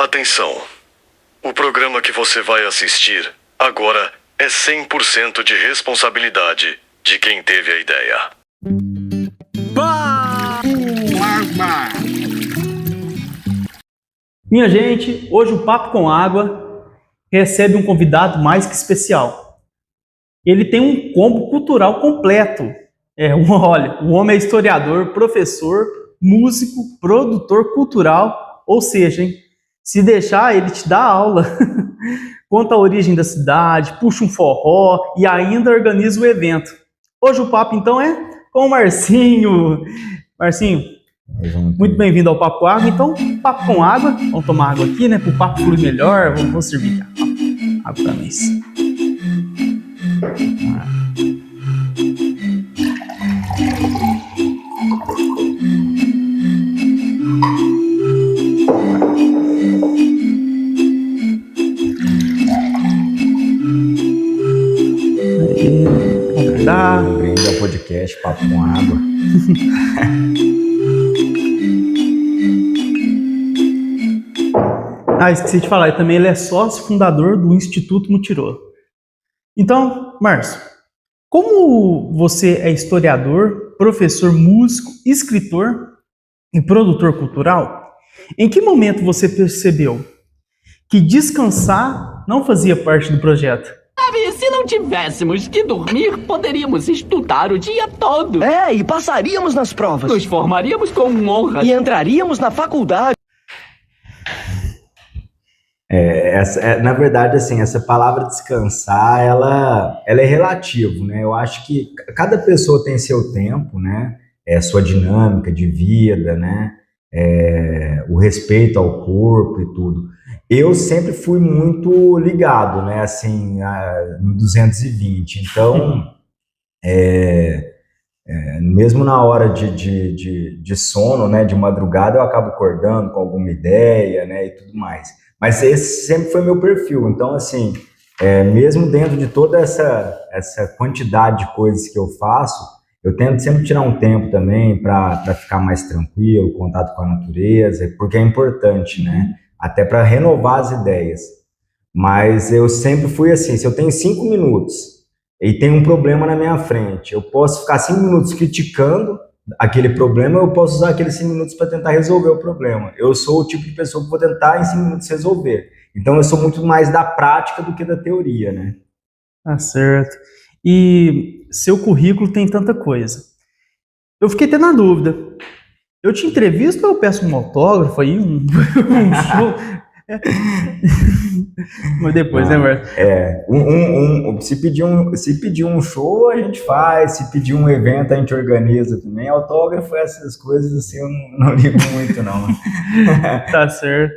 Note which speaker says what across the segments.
Speaker 1: Atenção! O programa que você vai assistir agora é 100% de responsabilidade de quem teve a ideia.
Speaker 2: Minha gente, hoje o Papo com Água recebe um convidado mais que especial. Ele tem um combo cultural completo. Olha, o homem é historiador, professor, músico, produtor cultural, ou seja, hein, se deixar, ele te dá aula. Conta a origem da cidade, puxa um forró e ainda organiza o evento. Hoje o papo, então, é com o Marcinho. Marcinho, muito bem-vindo ao Papo com Água. Então, Papo com Água. Vamos tomar água aqui, né? Para o papo fluir melhor. Vamos servir água para nós.
Speaker 3: Bem-vindo ao podcast Papo com Água.
Speaker 2: Esqueci de falar, também ele é sócio fundador do Instituto Mutirô. Então, Márcio, como você é historiador, professor, músico, escritor e produtor cultural, em que momento você percebeu que descansar não fazia parte do projeto?
Speaker 4: Se não tivéssemos que dormir, poderíamos estudar o dia todo.
Speaker 5: E passaríamos nas provas.
Speaker 4: Nos formaríamos com honra.
Speaker 5: E entraríamos na faculdade.
Speaker 3: Na verdade, assim, essa palavra descansar, ela é relativo, né? Eu acho que cada pessoa tem seu tempo, né? Sua dinâmica de vida, né? O respeito ao corpo e tudo. Eu sempre fui muito ligado, né? Assim, no 220. Então, mesmo na hora de sono, né? De madrugada, eu acabo acordando com alguma ideia, né? E tudo mais. Mas esse sempre foi meu perfil. Então, assim, mesmo dentro de toda essa quantidade de coisas que eu faço, eu tento sempre tirar um tempo também para ficar mais tranquilo, contato com a natureza, porque é importante, né? Até para renovar as ideias. Mas eu sempre fui assim, se eu tenho 5 minutos e tem um problema na minha frente, eu posso ficar 5 minutos criticando aquele problema, eu posso usar aqueles 5 minutos para tentar resolver o problema. Eu sou o tipo de pessoa que vou tentar em 5 minutos resolver. Então eu sou muito mais da prática do que da teoria, né?
Speaker 2: Tá certo. E seu currículo tem tanta coisa. Eu fiquei até na dúvida. Eu te entrevisto ou eu peço um autógrafo aí, um show? Mas depois, né, Marcos?
Speaker 3: Se pedir um show, a gente faz. Se pedir um evento, a gente organiza também. Autógrafo, essas coisas, assim, eu não ligo muito, não.
Speaker 2: Tá certo.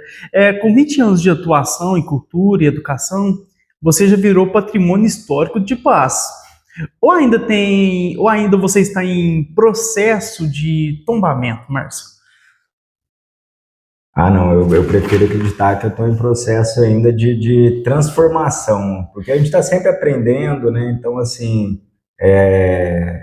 Speaker 2: Com 20 anos de atuação em cultura e educação, você já virou patrimônio histórico de Paz. Ou ainda você está em processo de tombamento, Márcio?
Speaker 3: Não, eu prefiro acreditar que eu estou em processo ainda de transformação, porque a gente está sempre aprendendo, né? Então, assim,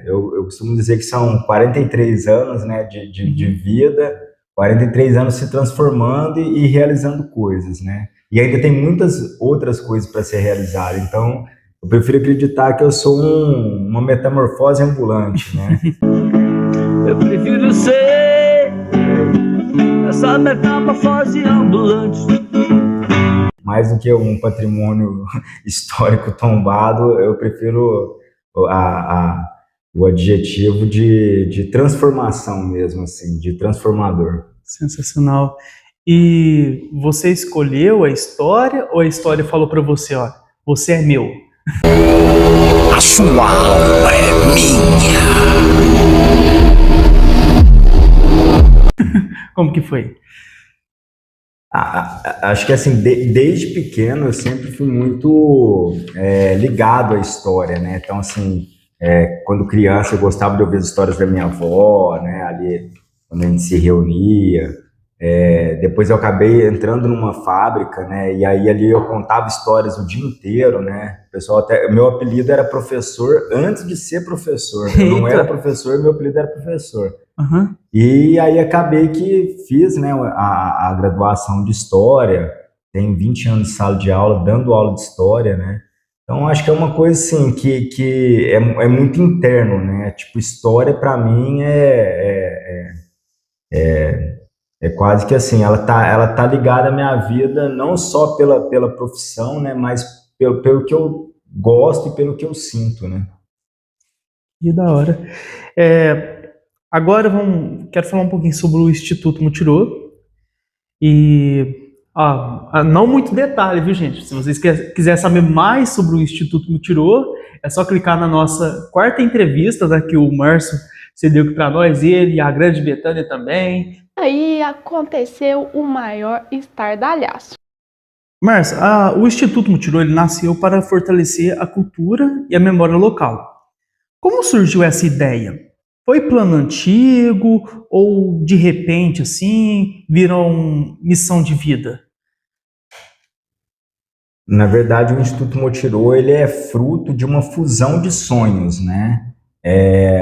Speaker 3: eu costumo dizer que são 43 anos, né, de vida, 43 anos se transformando e realizando coisas, né? E ainda tem muitas outras coisas para ser realizadas, então eu prefiro acreditar que eu sou uma metamorfose ambulante, né?
Speaker 5: Eu prefiro ser essa metamorfose ambulante.
Speaker 3: Mais do que um patrimônio histórico tombado, eu prefiro o adjetivo de transformação mesmo, assim, de transformador.
Speaker 2: Sensacional. E você escolheu a história ou a história falou para você, ó, você é meu?
Speaker 6: A sua alma é minha.
Speaker 2: Como que foi?
Speaker 3: Acho que assim, desde pequeno eu sempre fui muito ligado à história, né? Então, assim, quando criança eu gostava de ouvir as histórias da minha avó, né? Ali, quando a gente se reunia. Depois eu acabei entrando numa fábrica, né? E aí ali eu contava histórias o dia inteiro, né? O pessoal meu apelido era professor antes de ser professor. Eu não era professor, meu apelido era professor.
Speaker 2: Aham.
Speaker 3: E aí acabei que fiz, né, a graduação de História, tenho 20 anos de sala de aula, dando aula de História, né? Então acho que é uma coisa assim que é muito interno, né? Tipo, História para mim é quase que assim, ela tá ligada à minha vida não só pela profissão, né, mas pelo que eu gosto e pelo que eu sinto, né?
Speaker 2: Que da hora. É, agora quero falar um pouquinho sobre o Instituto Mutirô. E não muito detalhe, viu, gente? Se vocês quiserem saber mais sobre o Instituto Mutirô, é só clicar na nossa quarta entrevista, né, que o Márcio cedeu aqui para nós, ele e a grande Betânia também.
Speaker 7: Aí aconteceu o maior estardalhaço.
Speaker 2: Márcio, o Instituto Mutirô ele nasceu para fortalecer a cultura e a memória local. Como surgiu essa ideia? Foi plano antigo ou de repente assim virou uma missão de vida?
Speaker 3: Na verdade, o Instituto Motirô, ele é fruto de uma fusão de sonhos, né?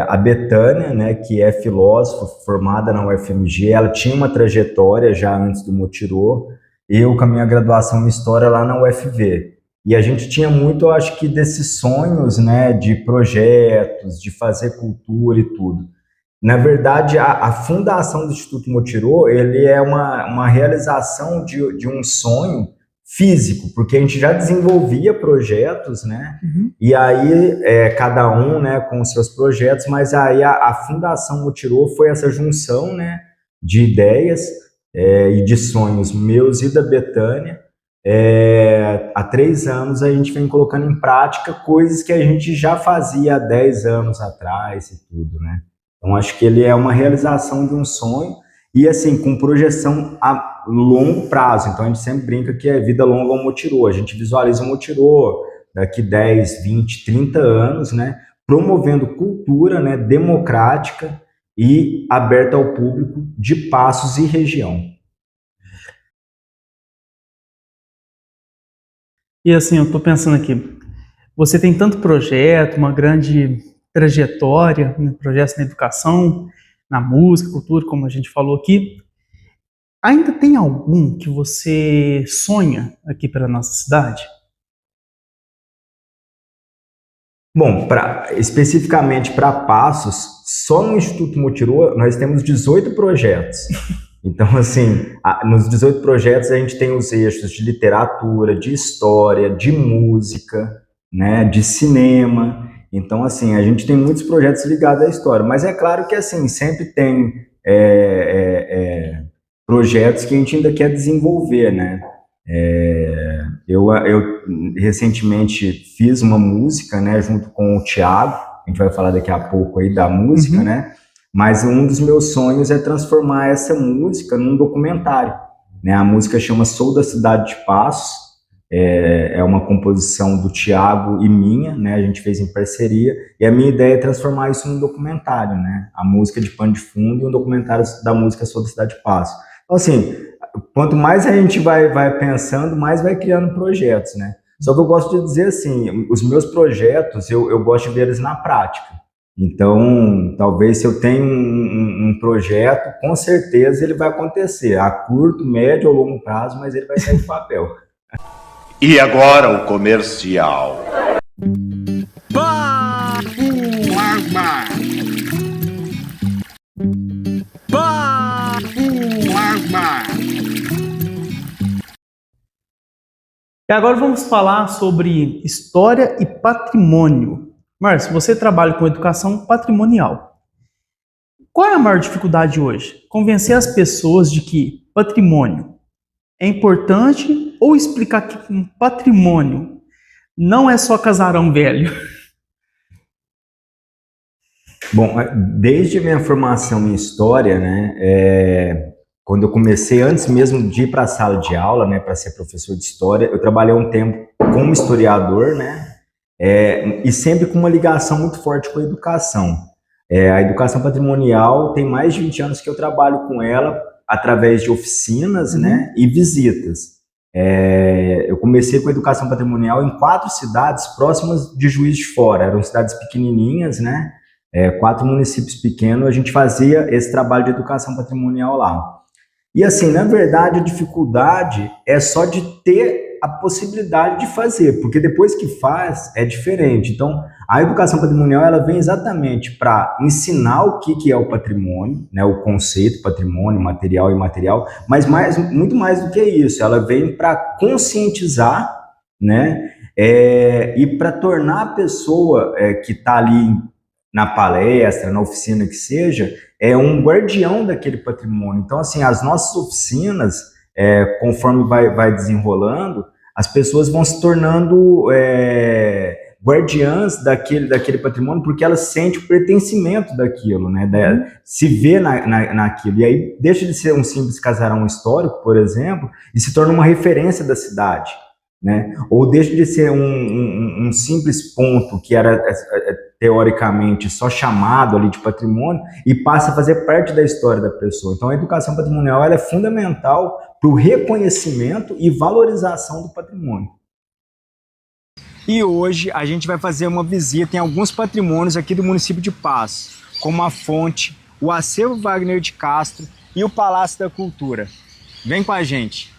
Speaker 3: A Betânia, né, que é filósofa formada na UFMG, ela tinha uma trajetória já antes do Motirô, eu com a minha graduação em História lá na UFV. E a gente tinha muito, eu acho que, desses sonhos, né, de projetos, de fazer cultura e tudo. Na verdade, a fundação do Instituto Motirô, ele é uma realização de um sonho físico, porque a gente já desenvolvia projetos, né?
Speaker 2: Uhum.
Speaker 3: E aí, cada um, né, com os seus projetos, mas aí a Fundação Motirô foi essa junção, né, de ideias e de sonhos meus e da Betânia. Há 3 anos a gente vem colocando em prática coisas que a gente já fazia há 10 anos atrás e tudo, né? Então, acho que ele é uma realização de um sonho e, assim, com projeção a longo prazo. Então, a gente sempre brinca que é vida longa ao Motirô. A gente visualiza o Motirô daqui 10, 20, 30 anos, né? Promovendo cultura, né, democrática e aberta ao público de Passos e região.
Speaker 2: E assim, eu estou pensando aqui, você tem tanto projeto, uma grande trajetória, né, projetos na educação, na música, cultura, como a gente falou aqui. Ainda tem algum que você sonha aqui pela nossa cidade?
Speaker 3: Bom, especificamente para Passos, só no Instituto Motirô nós temos 18 projetos. Então, assim, nos 18 projetos a gente tem os eixos de literatura, de história, de música, né, de cinema. Então, assim, a gente tem muitos projetos ligados à história. Mas é claro que, assim, sempre tem projetos que a gente ainda quer desenvolver, né? Eu recentemente fiz uma música, né, junto com o Thiago. A gente vai falar daqui a pouco aí da música, né? Mas um dos meus sonhos é transformar essa música num documentário, né? A música chama Sou da Cidade de Passos, é uma composição do Thiago e minha, né? A gente fez em parceria, e a minha ideia é transformar isso num documentário, né? A música de pano de fundo e um documentário da música Sou da Cidade de Passos. Então, assim, quanto mais a gente vai pensando, mais vai criando projetos, né? Só que eu gosto de dizer assim, os meus projetos, eu gosto de ver eles na prática. Então, talvez se eu tenho um projeto, com certeza ele vai acontecer, a curto, médio ou longo prazo, mas ele vai sair do papel.
Speaker 6: E agora o comercial.
Speaker 2: E agora vamos falar sobre história e patrimônio. Márcio, você trabalha com educação patrimonial. Qual é a maior dificuldade hoje? Convencer as pessoas de que patrimônio é importante ou explicar que um patrimônio não é só casarão velho?
Speaker 3: Bom, desde a minha formação em História, né, quando eu comecei, antes mesmo de ir para a sala de aula, né, para ser professor de História, eu trabalhei um tempo como historiador, né, e sempre com uma ligação muito forte com a educação. A educação patrimonial tem mais de 20 anos que eu trabalho com ela através de oficinas, né, e visitas. Eu comecei com a educação patrimonial em 4 cidades próximas de Juiz de Fora, eram cidades pequenininhas, né, 4 municípios pequenos, a gente fazia esse trabalho de educação patrimonial lá. E assim, na verdade, a dificuldade é só de ter a possibilidade de fazer, porque depois que faz, é diferente. Então, a educação patrimonial, ela vem exatamente para ensinar o que é o patrimônio, né, o conceito patrimônio, material e imaterial, mas muito mais do que isso, ela vem para conscientizar, né, e para tornar a pessoa que está ali na palestra, na oficina que seja, um guardião daquele patrimônio. Então, assim, as nossas oficinas, conforme vai desenrolando, as pessoas vão se tornando guardiãs daquele patrimônio, porque elas sentem o pertencimento daquilo, né? Se vê naquilo. E aí deixa de ser um simples casarão histórico, por exemplo, e se torna uma referência da cidade, né? Ou deixa de ser um simples ponto que era teoricamente só chamado ali de patrimônio e passa a fazer parte da história da pessoa. Então a educação patrimonial ela é fundamental para o reconhecimento e valorização do patrimônio. E hoje a gente vai fazer uma visita em alguns patrimônios aqui do município de Paços, como a fonte, o acervo Wagner de Castro e o Palácio da Cultura. Vem com a gente!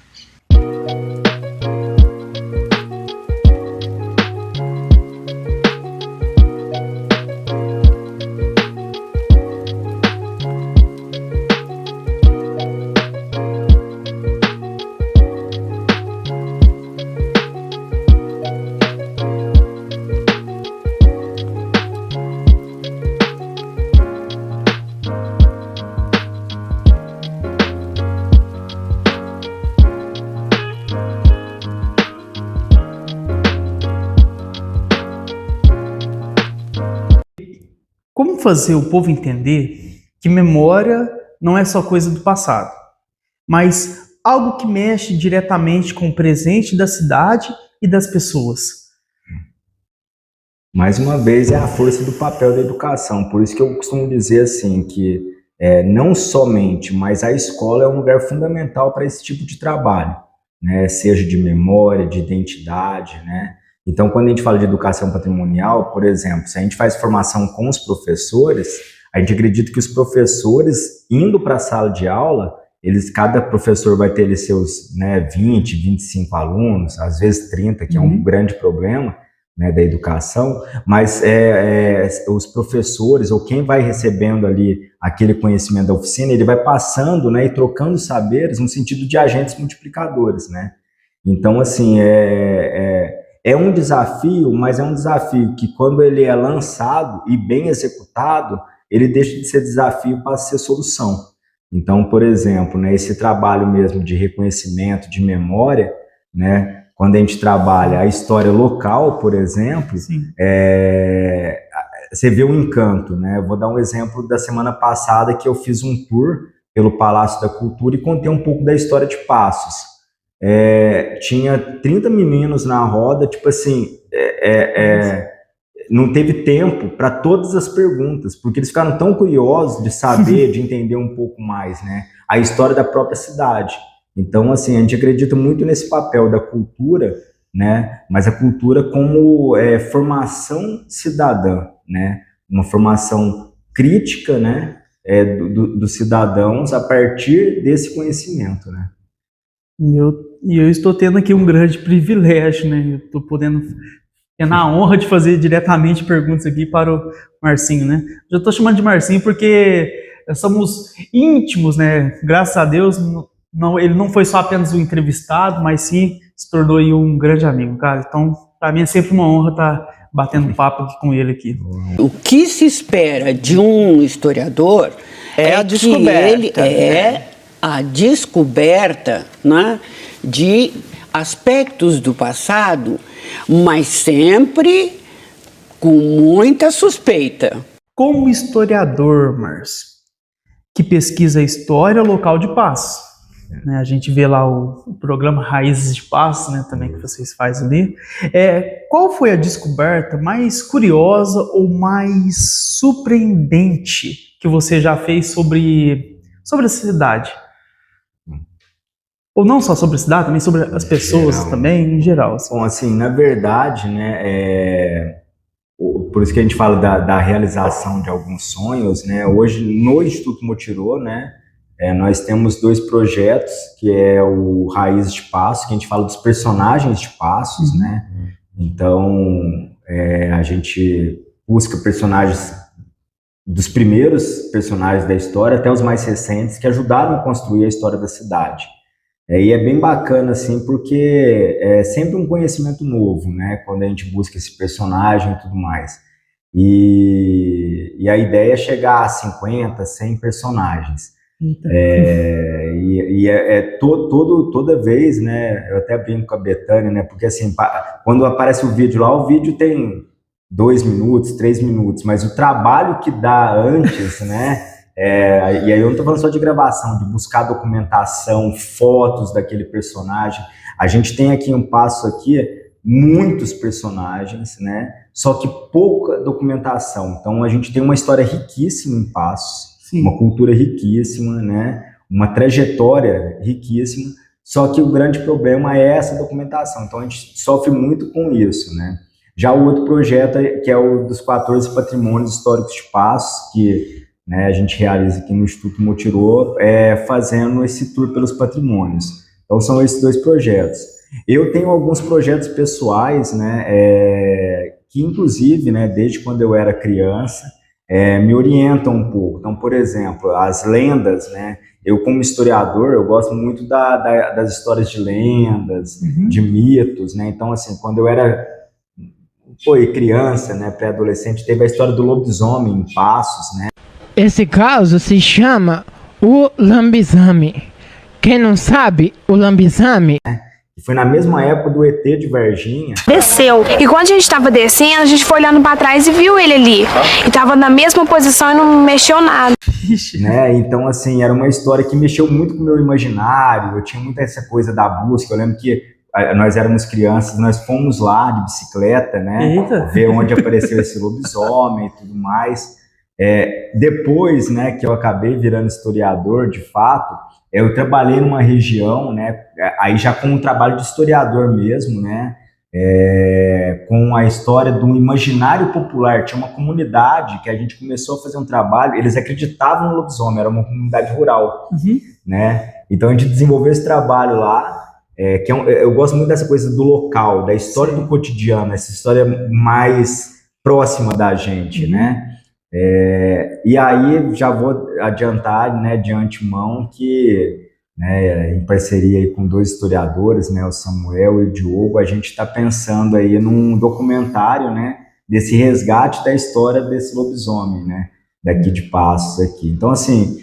Speaker 2: Como fazer o povo entender que memória não é só coisa do passado, mas algo que mexe diretamente com o presente da cidade e das pessoas?
Speaker 3: Mais uma vez, é a força do papel da educação. Por isso que eu costumo dizer assim, que não somente, mas a escola é um lugar fundamental para esse tipo de trabalho, né? Seja de memória, de identidade, né? Então, quando a gente fala de educação patrimonial, por exemplo, se a gente faz formação com os professores, a gente acredita que os professores, indo para a sala de aula, cada professor vai ter ali seus 20, 25 alunos, às vezes 30, que é um grande problema, né, da educação, mas os professores, ou quem vai recebendo ali aquele conhecimento da oficina, ele vai passando, né, e trocando saberes no sentido de agentes multiplicadores, né? Então, assim, é um desafio, mas é um desafio que quando ele é lançado e bem executado, ele deixa de ser desafio para ser solução. Então, por exemplo, né, esse trabalho mesmo de reconhecimento, de memória, né, quando a gente trabalha a história local, por exemplo, você vê o encanto, né? Eu vou dar um exemplo da semana passada que eu fiz um tour pelo Palácio da Cultura e contei um pouco da história de Paços. Tinha 30 meninos na roda, tipo assim, não teve tempo para todas as perguntas, porque eles ficaram tão curiosos de saber, de entender um pouco mais, né, a história da própria cidade. Então, assim, a gente acredita muito nesse papel da cultura, né, mas a cultura como formação cidadã, né, uma formação crítica, né, dos cidadãos a partir desse conhecimento, né.
Speaker 2: E eu estou tendo aqui um grande privilégio, né? Eu estou tendo a honra de fazer diretamente perguntas aqui para o Marcinho, né? Eu estou chamando de Marcinho porque somos íntimos, né? Graças a Deus, ele não foi só apenas um entrevistado, mas sim se tornou aí um grande amigo, cara. Então, para mim é sempre uma honra estar batendo papo aqui com ele aqui.
Speaker 8: O que se espera de um historiador
Speaker 5: é a descoberta,
Speaker 8: que ele a descoberta, né, de aspectos do passado, mas sempre com muita suspeita.
Speaker 2: Como historiador, Márcio, que pesquisa a história local de Paços, né, a gente vê lá o programa Raízes de Paços, né, também que vocês fazem ali. Qual foi a descoberta mais curiosa ou mais surpreendente que você já fez sobre a cidade? Ou não só sobre a cidade, também sobre as pessoas também, em geral. Assim.
Speaker 3: Bom, assim, na verdade, né, por isso que a gente fala da realização de alguns sonhos, né? Hoje, no Instituto Motirô, né, nós temos 2 projetos, que é o Raízes de Passo, que a gente fala dos personagens de Passos, né? Então, a gente busca personagens, dos primeiros personagens da história até os mais recentes, que ajudaram a construir a história da cidade. E é bem bacana, assim, porque é sempre um conhecimento novo, né? Quando a gente busca esse personagem e tudo mais. E a ideia é chegar a 50, 100 personagens. Toda vez, né? Eu até brinco com a Betânia, né? Porque, assim, quando aparece o vídeo lá, o vídeo tem 2 minutos, 3 minutos, mas o trabalho que dá antes, né? E aí eu não estou falando só de gravação, de buscar documentação, fotos daquele personagem. A gente tem aqui um passo aqui, muitos personagens, né? Só que pouca documentação. Então a gente tem uma história riquíssima em Passos, uma cultura riquíssima, né? Uma trajetória riquíssima. Só que o grande problema é essa documentação. Então a gente sofre muito com isso, né? Já o outro projeto, que é o dos 14 patrimônios históricos de Passos, que, né, a gente realiza aqui no Instituto Motirô, fazendo esse tour pelos patrimônios. Então são esses 2 projetos. Eu tenho alguns projetos pessoais, né, que inclusive, né, desde quando eu era criança, me orientam um pouco. Então, por exemplo, as lendas, né, eu como historiador, eu gosto muito das histórias de lendas, de mitos, né, então assim, quando eu era criança, né, pré-adolescente, teve a história do lobisomem em Passos, né.
Speaker 9: Esse caso se chama o lambisame. Quem não sabe, o lambisame...
Speaker 3: Foi na mesma época do ET de Varginha.
Speaker 10: Desceu. E quando a gente tava descendo, a gente foi olhando pra trás e viu ele ali. E tava na mesma posição e não mexeu nada.
Speaker 3: Né? Então, assim, era uma história que mexeu muito com o meu imaginário. Eu tinha muita essa coisa da busca. Eu lembro que nós éramos crianças, nós fomos lá de bicicleta, né? Ver onde apareceu esse lobisomem e tudo mais. Depois, né, que eu acabei virando historiador, de fato, eu trabalhei numa região, né, aí já com um trabalho de historiador mesmo, né, com a história do imaginário popular. Tinha uma comunidade que a gente começou a fazer um trabalho, eles acreditavam no lobisomem, era uma comunidade rural, né, então a gente desenvolveu esse trabalho lá, que eu gosto muito dessa coisa do local, da história do cotidiano, essa história mais próxima da gente, né. E aí já vou adiantar, né, de antemão que, né, em parceria aí com 2 historiadores, né, o Samuel e o Diogo, a gente está pensando aí num documentário, né, desse resgate da história desse lobisomem, né, daqui de Passos aqui. Então, assim,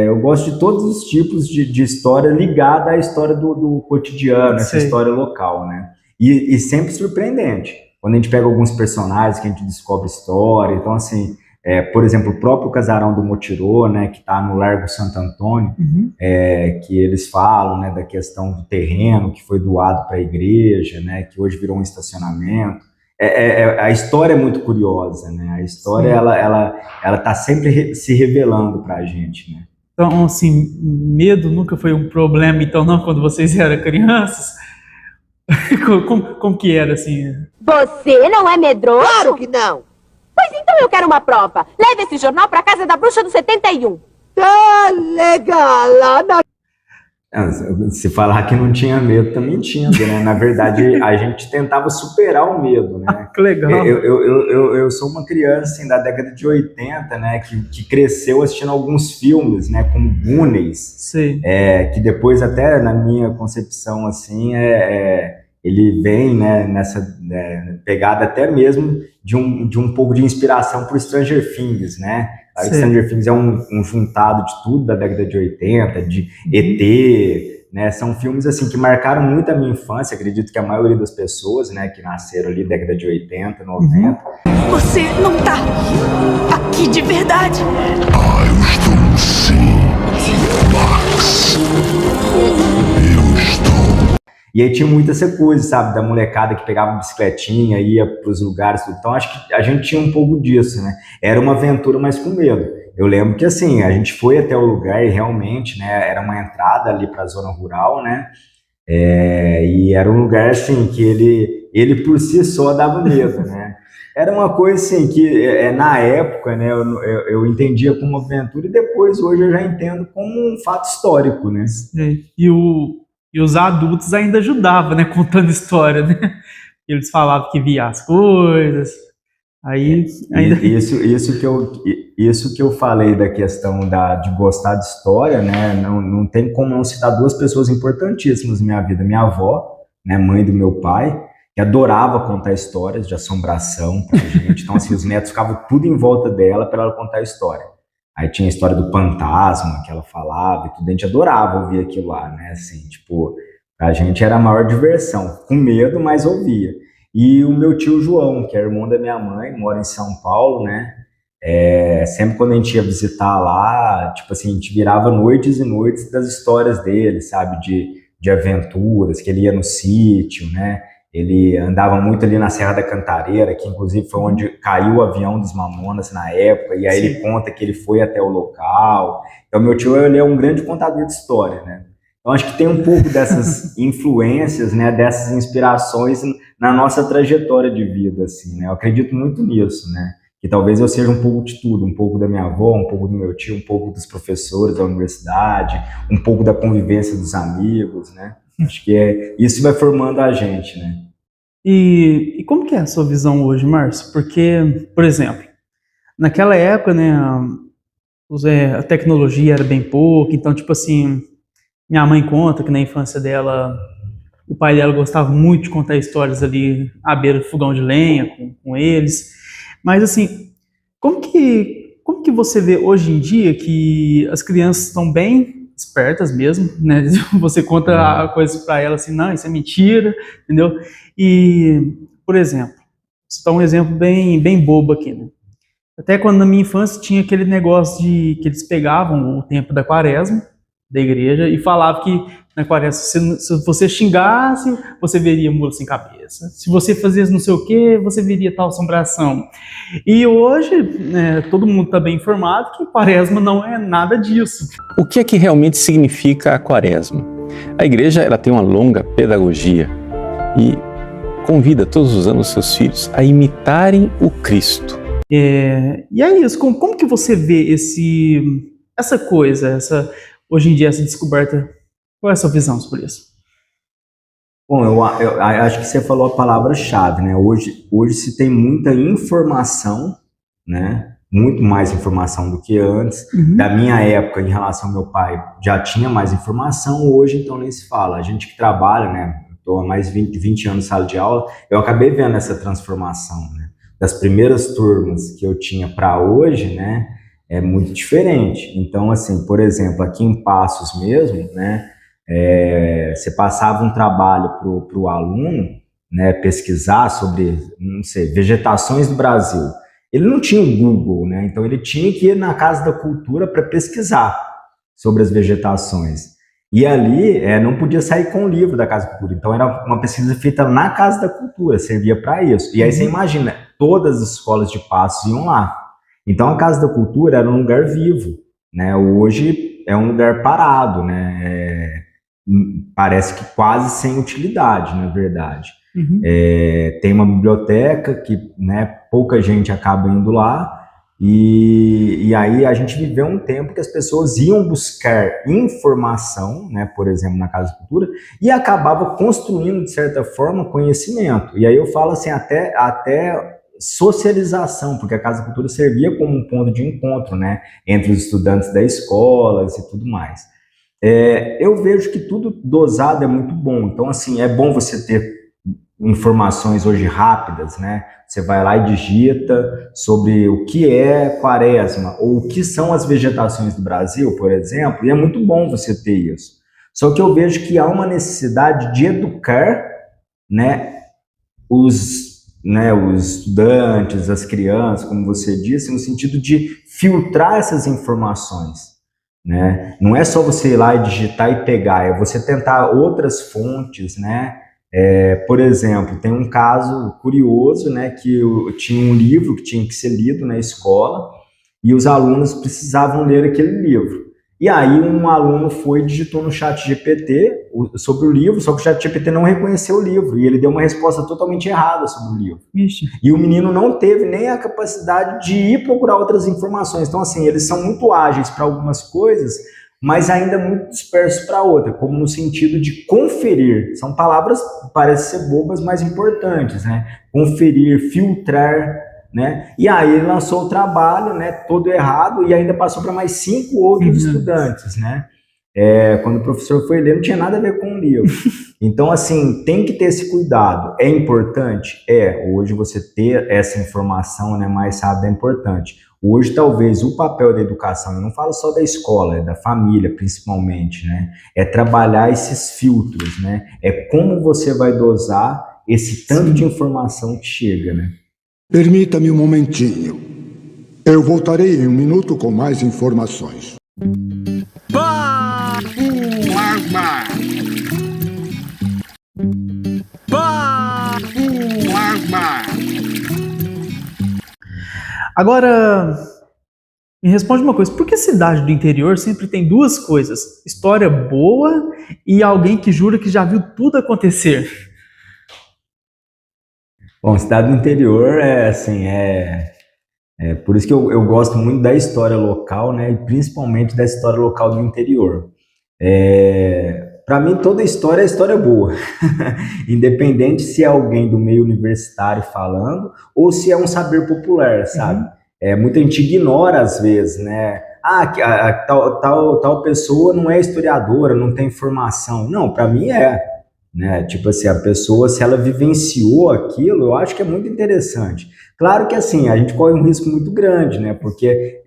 Speaker 3: eu gosto de todos os tipos de história ligada à história do cotidiano, essa história local, né, e sempre surpreendente. Quando a gente pega alguns personagens que a gente descobre história, então, assim, por exemplo, o próprio Casarão do Motirô, né, que está no Largo Santo Antônio, que eles falam, né, da questão do terreno que foi doado para a igreja, né, que hoje virou um estacionamento. A história é muito curiosa, né, a história ela tá sempre se revelando para a gente, né.
Speaker 2: Então, assim, medo nunca foi um problema, então, não, quando vocês eram crianças? Como que era, assim?
Speaker 11: Você não é medroso?
Speaker 12: Claro que não!
Speaker 11: Pois então eu quero uma prova. Leve esse jornal pra casa da bruxa do 71.
Speaker 12: Tá legal, lá na...
Speaker 3: Se falar que não tinha medo, também tinha, né? Na verdade, a gente tentava superar o medo, né?
Speaker 2: Que legal.
Speaker 3: Eu sou uma criança, assim, da década de 80, né? Que cresceu assistindo alguns filmes, né? Como Goonies.
Speaker 2: Sim.
Speaker 3: Que depois, até na minha concepção, assim, ele vem, né, nessa pegada até mesmo de um pouco de inspiração por Stranger Things, né? Stranger Things é um juntado de tudo da década de 80, de ET, né? São filmes, assim, que marcaram muito a minha infância. Acredito que a maioria das pessoas, né, que nasceram ali na década de 80, 90.
Speaker 11: Você não tá aqui de verdade.
Speaker 6: Eu estou sim, Max. Eu estou.
Speaker 3: E aí tinha muita essa coisa, sabe, da molecada que pegava bicicletinha, ia pros lugares, tudo. Então acho que a gente tinha um pouco disso, né? Era uma aventura, mas com medo. Eu lembro que, assim, a gente foi até o lugar e realmente, né, era uma entrada ali pra zona rural, né? E era um lugar, assim, que ele por si só dava medo, né? Era uma coisa assim que na época, né, eu entendia como aventura e depois hoje eu já entendo como um fato histórico, né?
Speaker 2: E os adultos ainda ajudavam, né, contando história, né? Eles falavam que via as coisas. Aí ainda...
Speaker 3: Isso que eu falei da questão de gostar de história, né? Não tem como não citar duas pessoas importantíssimas na minha vida. Minha avó, né, mãe do meu pai, que adorava contar histórias de assombração pra gente. Então, assim, os netos ficavam tudo em volta dela para ela contar história. Aí tinha a história do fantasma que ela falava e tudo, a gente adorava ouvir aquilo lá, né? Assim, tipo, a gente era a maior diversão, com medo, mas ouvia. E o meu tio João, que é irmão da minha mãe, mora em São Paulo, né? Sempre quando a gente ia visitar lá, tipo assim, a gente virava noites e noites das histórias dele, sabe? De aventuras, que ele ia no sítio, né? Ele andava muito ali na Serra da Cantareira, que inclusive foi onde caiu o avião dos Mamonas na época, e aí ele conta que ele foi até o local. Então, meu tio, ele é um grande contador de história, né? Então, acho que tem um pouco dessas influências, né, dessas inspirações na nossa trajetória de vida, assim, né? Eu acredito muito nisso, né? Que talvez eu seja um pouco de tudo, um pouco da minha avó, um pouco do meu tio, um pouco dos professores da universidade, um pouco da convivência dos amigos, né? Acho que isso vai formando a gente, né?
Speaker 2: E como que é a sua visão hoje, Márcio? Porque, por exemplo, naquela época, né, a tecnologia era bem pouca, então, tipo assim, minha mãe conta que na infância dela, o pai dela gostava muito de contar histórias ali à beira do fogão de lenha com eles. Mas, assim, como que você vê hoje em dia que as crianças estão bem espertas mesmo, né? Você conta a coisa para elas assim, não, isso é mentira, entendeu? E, por exemplo, vou dar um exemplo bem bobo aqui, né? Até quando na minha infância tinha aquele negócio de que eles pegavam o tempo da quaresma da igreja e falavam que na quaresma, se você xingasse, você veria mula sem cabeça. Se você fizesse não sei o que, você veria tal assombração. E hoje, né, todo mundo está bem informado que quaresma não é nada disso.
Speaker 13: O que é que realmente significa a quaresma? A igreja ela tem uma longa pedagogia e convida todos os anos seus filhos a imitarem o Cristo.
Speaker 2: E é isso, como que você vê essa coisa, hoje em dia, essa descoberta? Qual é a sua visão sobre isso?
Speaker 3: Bom, eu acho que você falou a palavra-chave, né? Hoje se tem muita informação, né? Muito mais informação do que antes. Da minha época, em relação ao meu pai, já tinha mais informação, hoje então nem se fala. A gente que trabalha, né? Estou há mais de 20 anos em sala de aula, eu acabei vendo essa transformação, né? Das primeiras turmas que eu tinha para hoje, né? É muito diferente. Então, assim, por exemplo, aqui em Passos mesmo, né? Você passava um trabalho para o aluno, né, pesquisar sobre, não sei, vegetações do Brasil. Ele não tinha o Google, né, então ele tinha que ir na Casa da Cultura para pesquisar sobre as vegetações. E ali não podia sair com o livro da Casa da Cultura, então era uma pesquisa feita na Casa da Cultura, servia para isso. E aí você imagina, todas as escolas de Passos iam lá. Então a Casa da Cultura era um lugar vivo, né, hoje é um lugar parado, né, parece que quase sem utilidade, na verdade. Tem uma biblioteca que, né, pouca gente acaba indo lá, e aí a gente viveu um tempo que as pessoas iam buscar informação, né, por exemplo, na Casa da Cultura, e acabava construindo, de certa forma, conhecimento. E aí eu falo assim, até socialização, porque a Casa da Cultura servia como um ponto de encontro, né, entre os estudantes das escolas e tudo mais. Eu vejo que tudo dosado é muito bom. Então, assim, é bom você ter informações hoje rápidas, né? Você vai lá e digita sobre o que é quaresma ou o que são as vegetações do Brasil, por exemplo, e é muito bom você ter isso. Só que eu vejo que há uma necessidade de educar, né, os estudantes, as crianças, como você disse, no sentido de filtrar essas informações. Né? Não é só você ir lá e digitar e pegar, é você tentar outras fontes, né? Por exemplo, tem um caso curioso, né, que tinha um livro que tinha que ser lido na escola e os alunos precisavam ler aquele livro. E aí um aluno foi e digitou no chat GPT sobre o livro, só que o chat GPT não reconheceu o livro, e ele deu uma resposta totalmente errada sobre o livro.
Speaker 2: Ixi.
Speaker 3: E o menino não teve nem a capacidade de ir procurar outras informações. Então, assim, eles são muito ágeis para algumas coisas, mas ainda muito dispersos para outras, como no sentido de conferir. São palavras que parecem ser bobas, mas importantes, né? Conferir, filtrar, né? E aí ele lançou o trabalho, né, todo errado, e ainda passou para mais 5 outros estudantes, né? Quando o professor foi ler, não tinha nada a ver com o livro. Então, assim, tem que ter esse cuidado. É importante? Hoje você ter essa informação, né, mais rápida é importante. Hoje, talvez, o papel da educação, eu não falo só da escola, é da família, principalmente, né? É trabalhar esses filtros, né? É como você vai dosar esse tanto de informação que chega, né?
Speaker 6: Permita-me um momentinho. Eu voltarei em 1 minuto com mais informações.
Speaker 2: Agora, me responde uma coisa, por que cidade do interior sempre tem 2 coisas? História boa e alguém que jura que já viu tudo acontecer?
Speaker 3: Bom, cidade do interior por isso que eu gosto muito da história local, né, e principalmente da história local do interior. Para mim, toda história é história boa, independente se é alguém do meio universitário falando ou se é um saber popular, sabe? Muita gente ignora às vezes, né? Tal pessoa não é historiadora, não tem formação. Não, para mim né? Tipo assim, a pessoa, se ela vivenciou aquilo, eu acho que é muito interessante. Claro que assim, a gente corre um risco muito grande, né? Porque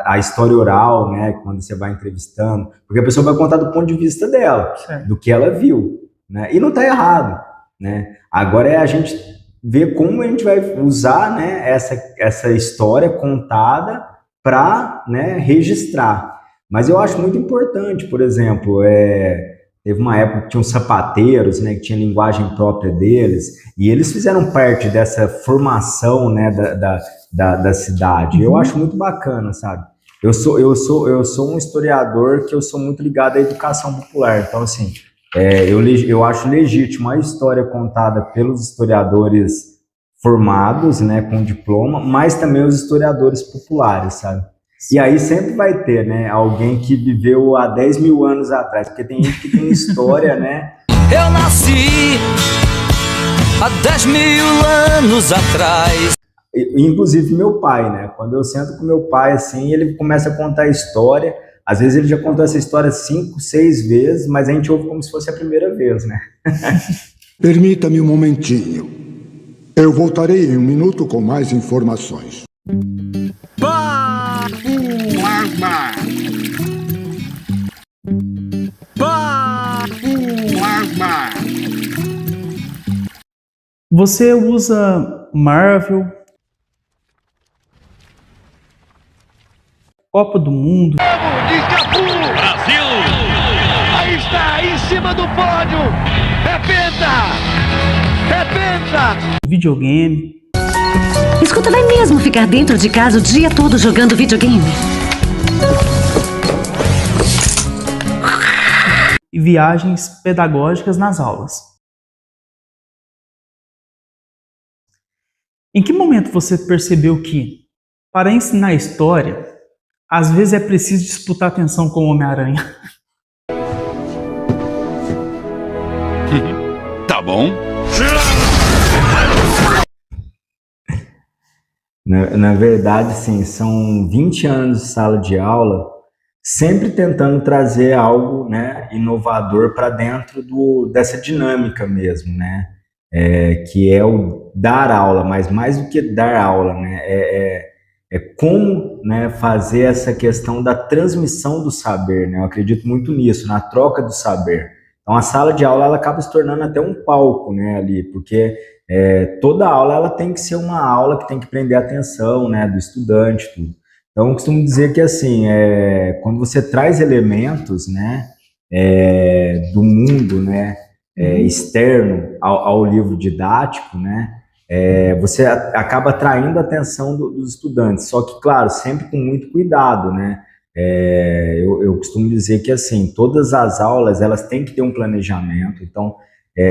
Speaker 3: a história oral, né? Quando você vai entrevistando, porque a pessoa vai contar do ponto de vista dela, do que ela viu, né? E não tá errado, né? Agora é a gente ver como a gente vai usar, né, essa história contada para, né, registrar. Mas eu acho muito importante, por exemplo, teve uma época que tinham sapateiros, né, que tinha linguagem própria deles, e eles fizeram parte dessa formação, né, da cidade. Eu acho muito bacana, sabe? Eu sou um historiador que eu sou muito ligado à educação popular. Então, assim, eu acho legítimo a história contada pelos historiadores formados, né, com diploma, mas também os historiadores populares, sabe? E aí sempre vai ter, né, alguém que viveu há 10 mil anos atrás, porque tem gente que tem história, né?
Speaker 14: Eu nasci há 10 mil anos atrás.
Speaker 3: Inclusive meu pai, né? Quando eu sento com meu pai, assim, ele começa a contar a história. Às vezes ele já contou essa história 5, 6 vezes, mas a gente ouve como se fosse a primeira vez, né?
Speaker 6: Permita-me um momentinho. Eu voltarei em 1 minuto com mais informações.
Speaker 2: Você usa Marvel, Copa do Mundo,
Speaker 5: Brasil! Aí está, em cima do pódio! É penta! É penta!
Speaker 2: videogame.
Speaker 15: Escuta, vai mesmo ficar dentro de casa o dia todo jogando videogame?
Speaker 2: E viagens pedagógicas nas aulas. Em que momento você percebeu que, para ensinar história, às vezes é preciso disputar atenção com o Homem-Aranha?
Speaker 16: Tá bom.
Speaker 3: Na verdade, sim, são 20 anos de sala de aula, sempre tentando trazer algo, né, inovador para dentro dessa dinâmica mesmo, né? Que é o dar aula, mas mais do que dar aula, né? É como, né, fazer essa questão da transmissão do saber, né? Eu acredito muito nisso, na troca do saber. Então a sala de aula ela acaba se tornando até um palco, né, ali, porque toda aula ela tem que ser uma aula que tem que prender a atenção, né, do estudante, tudo. Então eu costumo dizer que assim, quando você traz elementos, né, do mundo, né, externo ao livro didático, né, você acaba atraindo a atenção dos estudantes, só que, claro, sempre com muito cuidado, né? Eu costumo dizer que, assim, todas as aulas, elas têm que ter um planejamento. Então,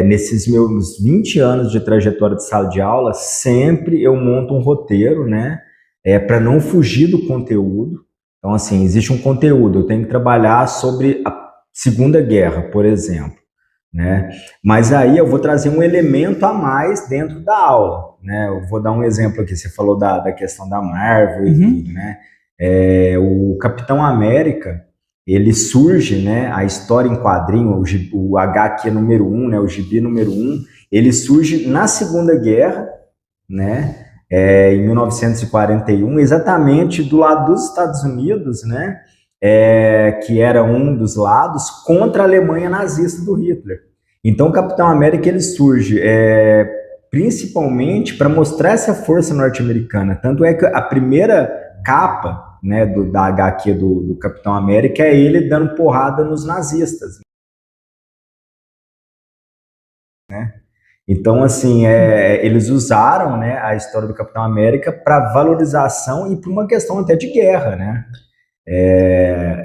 Speaker 3: nesses meus 20 anos de trajetória de sala de aula, sempre eu monto um roteiro, né, para não fugir do conteúdo. Então, assim, existe um conteúdo, eu tenho que trabalhar sobre a Segunda Guerra, por exemplo, né? Mas aí eu vou trazer um elemento a mais dentro da aula, né? Eu vou dar um exemplo aqui, você falou da questão da Marvel e tudo, né? O Capitão América, ele surge, né? A história em quadrinho, o HQ número 1, né? O gibi número 1, ele surge na Segunda Guerra, né? Em 1941, exatamente do lado dos Estados Unidos, né? Que era um dos lados contra a Alemanha nazista do Hitler. Então, o Capitão América, ele surge principalmente para mostrar essa força norte-americana. Tanto é que a primeira capa, né, da HQ do Capitão América é ele dando porrada nos nazistas, né? Então, assim, eles usaram, né, a história do Capitão América para valorização e para uma questão até de guerra, né?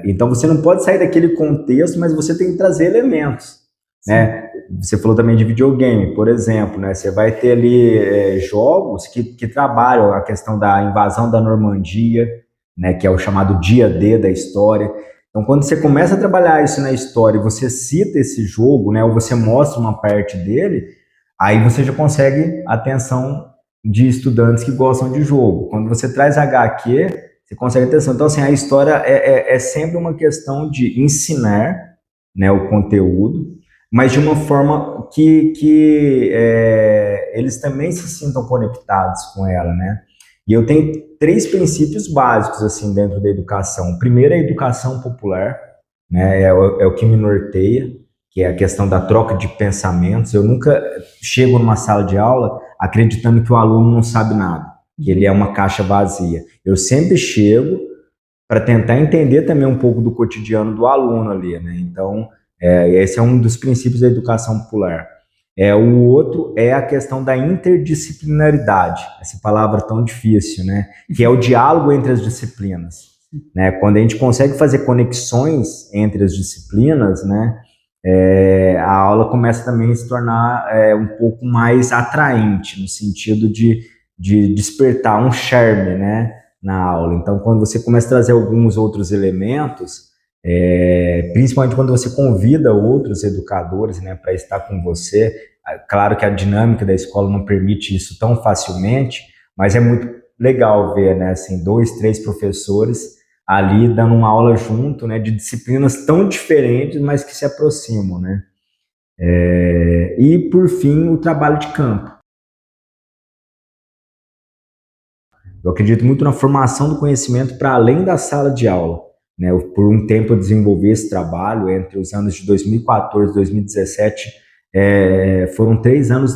Speaker 3: Então você não pode sair daquele contexto, mas você tem que trazer elementos, né? Você falou também de videogame, por exemplo, né? Você vai ter ali jogos que trabalham a questão da invasão da Normandia, né? Que é o chamado dia D da história. Então, quando você começa a trabalhar isso na história, você cita esse jogo, né? Ou você mostra uma parte dele, aí você já consegue a atenção de estudantes que gostam de jogo. Quando você traz HQ, você consegue atenção. Então, assim, a história é sempre uma questão de ensinar, né, o conteúdo, mas de uma forma que eles também se sintam conectados com ela, né? E eu tenho 3 princípios básicos, assim, dentro da educação. O primeiro é a educação popular, né? É o que me norteia, que é a questão da troca de pensamentos. Eu nunca chego numa sala de aula acreditando que o aluno não sabe nada, que ele é uma caixa vazia. Eu sempre chego para tentar entender também um pouco do cotidiano do aluno ali, né? Então, esse é um dos princípios da educação popular. O outro é a questão da interdisciplinaridade, essa palavra tão difícil, né? Que é o diálogo entre as disciplinas, né? Quando a gente consegue fazer conexões entre as disciplinas, né? A aula começa também a se tornar um pouco mais atraente, no sentido de despertar um charme, né, na aula. Então, quando você começa a trazer alguns outros elementos, principalmente quando você convida outros educadores, né, para estar com você, claro que a dinâmica da escola não permite isso tão facilmente, mas é muito legal ver, né, assim, 2, 3 professores ali dando uma aula junto, né, de disciplinas tão diferentes, mas que se aproximam, né. E, por fim, o trabalho de campo. Eu acredito muito na formação do conhecimento para além da sala de aula, né? Por um tempo eu desenvolvi esse trabalho entre os anos de 2014 e 2017, foram 3 anos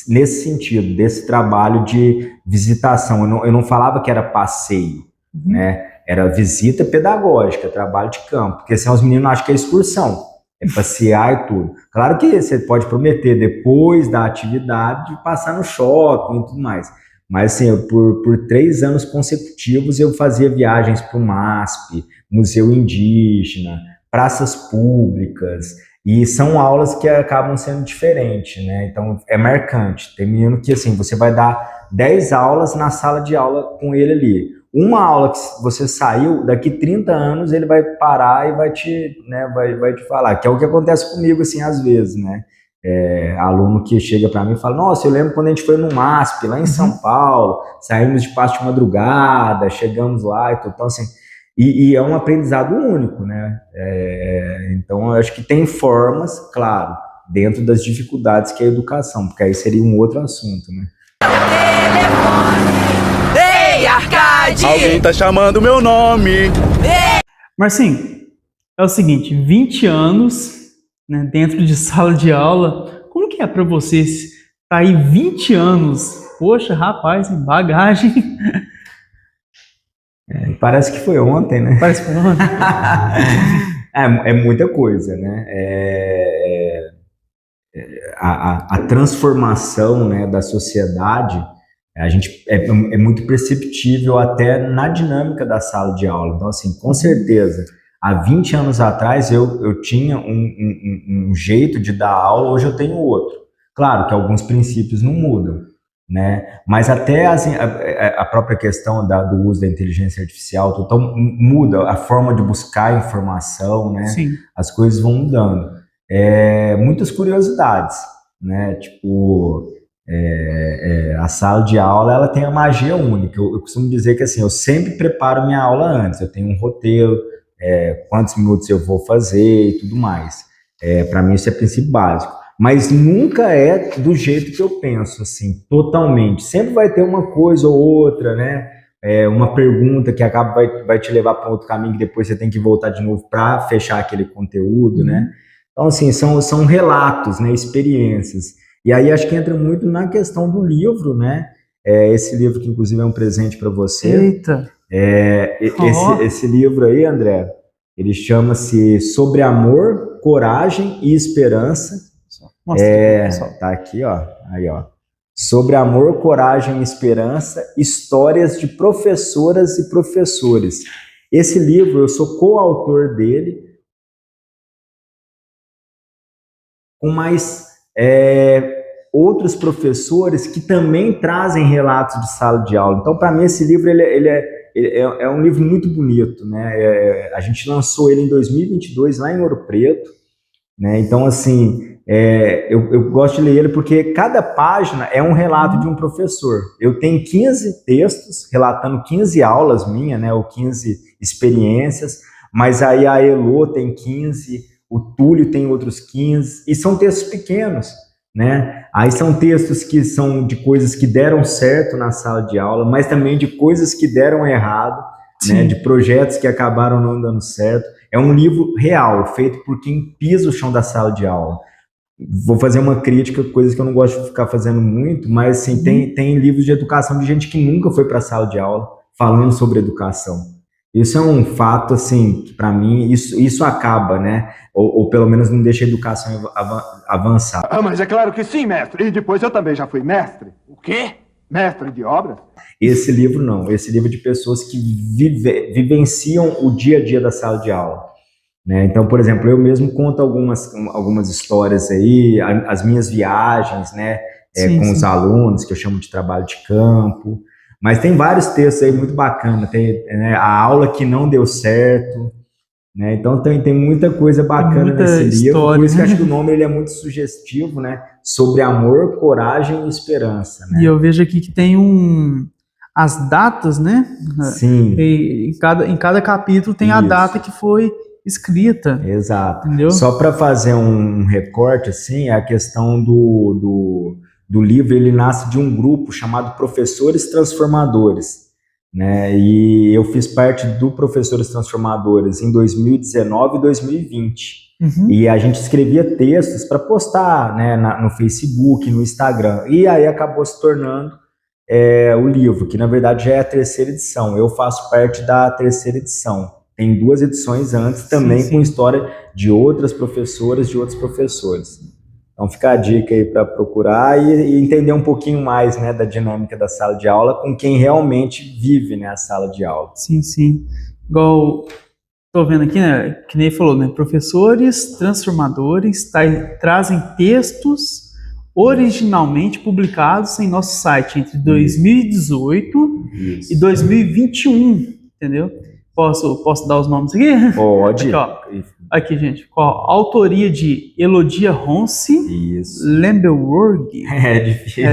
Speaker 3: nesse sentido, desse trabalho de visitação. Eu não falava que era passeio, né? Era visita pedagógica, trabalho de campo, porque senão os meninos acham que é excursão, é passear e tudo. Claro que você pode prometer depois da atividade de passar no shopping e tudo mais. Mas, assim, por 3 anos consecutivos eu fazia viagens para o MASP, Museu Indígena, praças públicas, e são aulas que acabam sendo diferentes, né? Então, é marcante. Tem menino que, assim, você vai dar 10 aulas na sala de aula com ele ali. Uma aula que você saiu, daqui 30 anos ele vai parar e vai te, né, vai te falar, que é o que acontece comigo, assim, às vezes, né? Aluno que chega para mim e fala, nossa, eu lembro quando a gente foi no MASP, lá em São Paulo, saímos de passo de madrugada, chegamos lá e tudo, então, assim, e é um aprendizado único, né? Então, eu acho que tem formas, claro, dentro das dificuldades que é a educação, porque aí seria um outro assunto, né?
Speaker 14: Ei, Arcade!
Speaker 5: Alguém tá chamando meu nome.
Speaker 2: Marcinho, é o seguinte, 20 anos, né, dentro de sala de aula, como que é para vocês estar aí 20 anos? Poxa, rapaz, bagagem.
Speaker 3: Parece que foi ontem, né?
Speaker 2: Parece que foi ontem.
Speaker 3: É muita coisa, né? A transformação, né, da sociedade, A gente é muito perceptível até na dinâmica da sala de aula. Então, assim, com certeza, há 20 anos atrás eu tinha um jeito de dar aula, hoje eu tenho outro. Claro que alguns princípios não mudam, né? Mas até a própria questão do uso da inteligência artificial, então muda a forma de buscar informação, né?
Speaker 2: Sim.
Speaker 3: As coisas vão mudando. Muitas curiosidades, né? Tipo, a sala de aula, ela tem a magia única. Eu costumo dizer que assim, eu sempre preparo minha aula antes, eu tenho um roteiro, quantos minutos eu vou fazer e tudo mais. Para mim isso é princípio básico. Mas nunca é do jeito que eu penso, assim, totalmente. Sempre vai ter uma coisa ou outra, né? Uma pergunta que vai te levar para outro caminho, que depois você tem que voltar de novo para fechar aquele conteúdo, né? Então, assim, são relatos, né? Experiências. E aí acho que entra muito na questão do livro, né? Esse livro que, inclusive, é um presente para você.
Speaker 2: Eita!
Speaker 3: Esse livro aí, André, ele chama-se Sobre Amor, Coragem e Esperança. Tá aqui, ó. Aí, ó. Sobre amor, coragem e esperança, histórias de professoras e professores. Esse livro, eu sou coautor dele, com mais outros professores que também trazem relatos de sala de aula. Então, para mim, esse livro ele é um livro muito bonito, né? A gente lançou ele em 2022, lá em Ouro Preto, né? Então, assim, eu gosto de ler ele porque cada página é um relato de um professor. Eu tenho 15 textos relatando 15 aulas minhas, né, ou 15 experiências, mas aí a Elô tem 15, o Túlio tem outros 15, e são textos pequenos, né? Aí são textos que são de coisas que deram certo na sala de aula, mas também de coisas que deram errado, né, de projetos que acabaram não dando certo. É um livro real, feito por quem pisa o chão da sala de aula. Vou fazer uma crítica, coisas que eu não gosto de ficar fazendo muito, mas assim, tem livros de educação de gente que nunca foi para a sala de aula falando sobre educação. Isso é um fato, assim, que para mim, isso acaba, né? Ou pelo menos não deixa a educação avançar.
Speaker 16: Mas é claro que sim, mestre. E depois eu também já fui mestre. O quê? Mestre de obras?
Speaker 3: Esse livro não. Esse livro é de pessoas que vivenciam o dia a dia da sala de aula. Né? Então, por exemplo, eu mesmo conto algumas histórias aí, as minhas viagens, né, com os alunos, que eu chamo de trabalho de campo, mas tem vários textos aí muito bacanas, tem, né, a aula que não deu certo, né? Então tem muita coisa bacana nesse livro, por isso que eu acho que o nome ele é muito sugestivo, né, sobre amor, coragem e esperança, né?
Speaker 2: E eu vejo aqui que tem as datas, né?
Speaker 3: Sim.
Speaker 2: E em cada capítulo tem a data que foi escrita.
Speaker 3: Exato.
Speaker 2: Entendeu?
Speaker 3: Só para fazer um recorte, assim, a questão do livro, ele nasce de um grupo chamado Professores Transformadores, né? E eu fiz parte do Professores Transformadores em 2019 e 2020. E a gente escrevia textos para postar, né, no Facebook, no Instagram. E aí acabou se tornando o livro, que na verdade já é a 3ª edição. Eu faço parte da 3ª edição. Tem 2 edições antes também com história de outras professoras, de outros professores. Então fica a dica aí para procurar e entender um pouquinho mais, né, da dinâmica da sala de aula com quem realmente vive, né, a sala de aula.
Speaker 2: Sim, sim. Igual estou vendo aqui, né, que nem falou, né, professores transformadores trazem textos originalmente publicados em nosso site entre 2018 e 2021, entendeu? Posso dar os nomes aqui?
Speaker 3: Pode.
Speaker 2: Aqui, gente. Com a autoria de Elodia Ronce.
Speaker 3: Isso.
Speaker 2: Lemberworg.
Speaker 3: É difícil.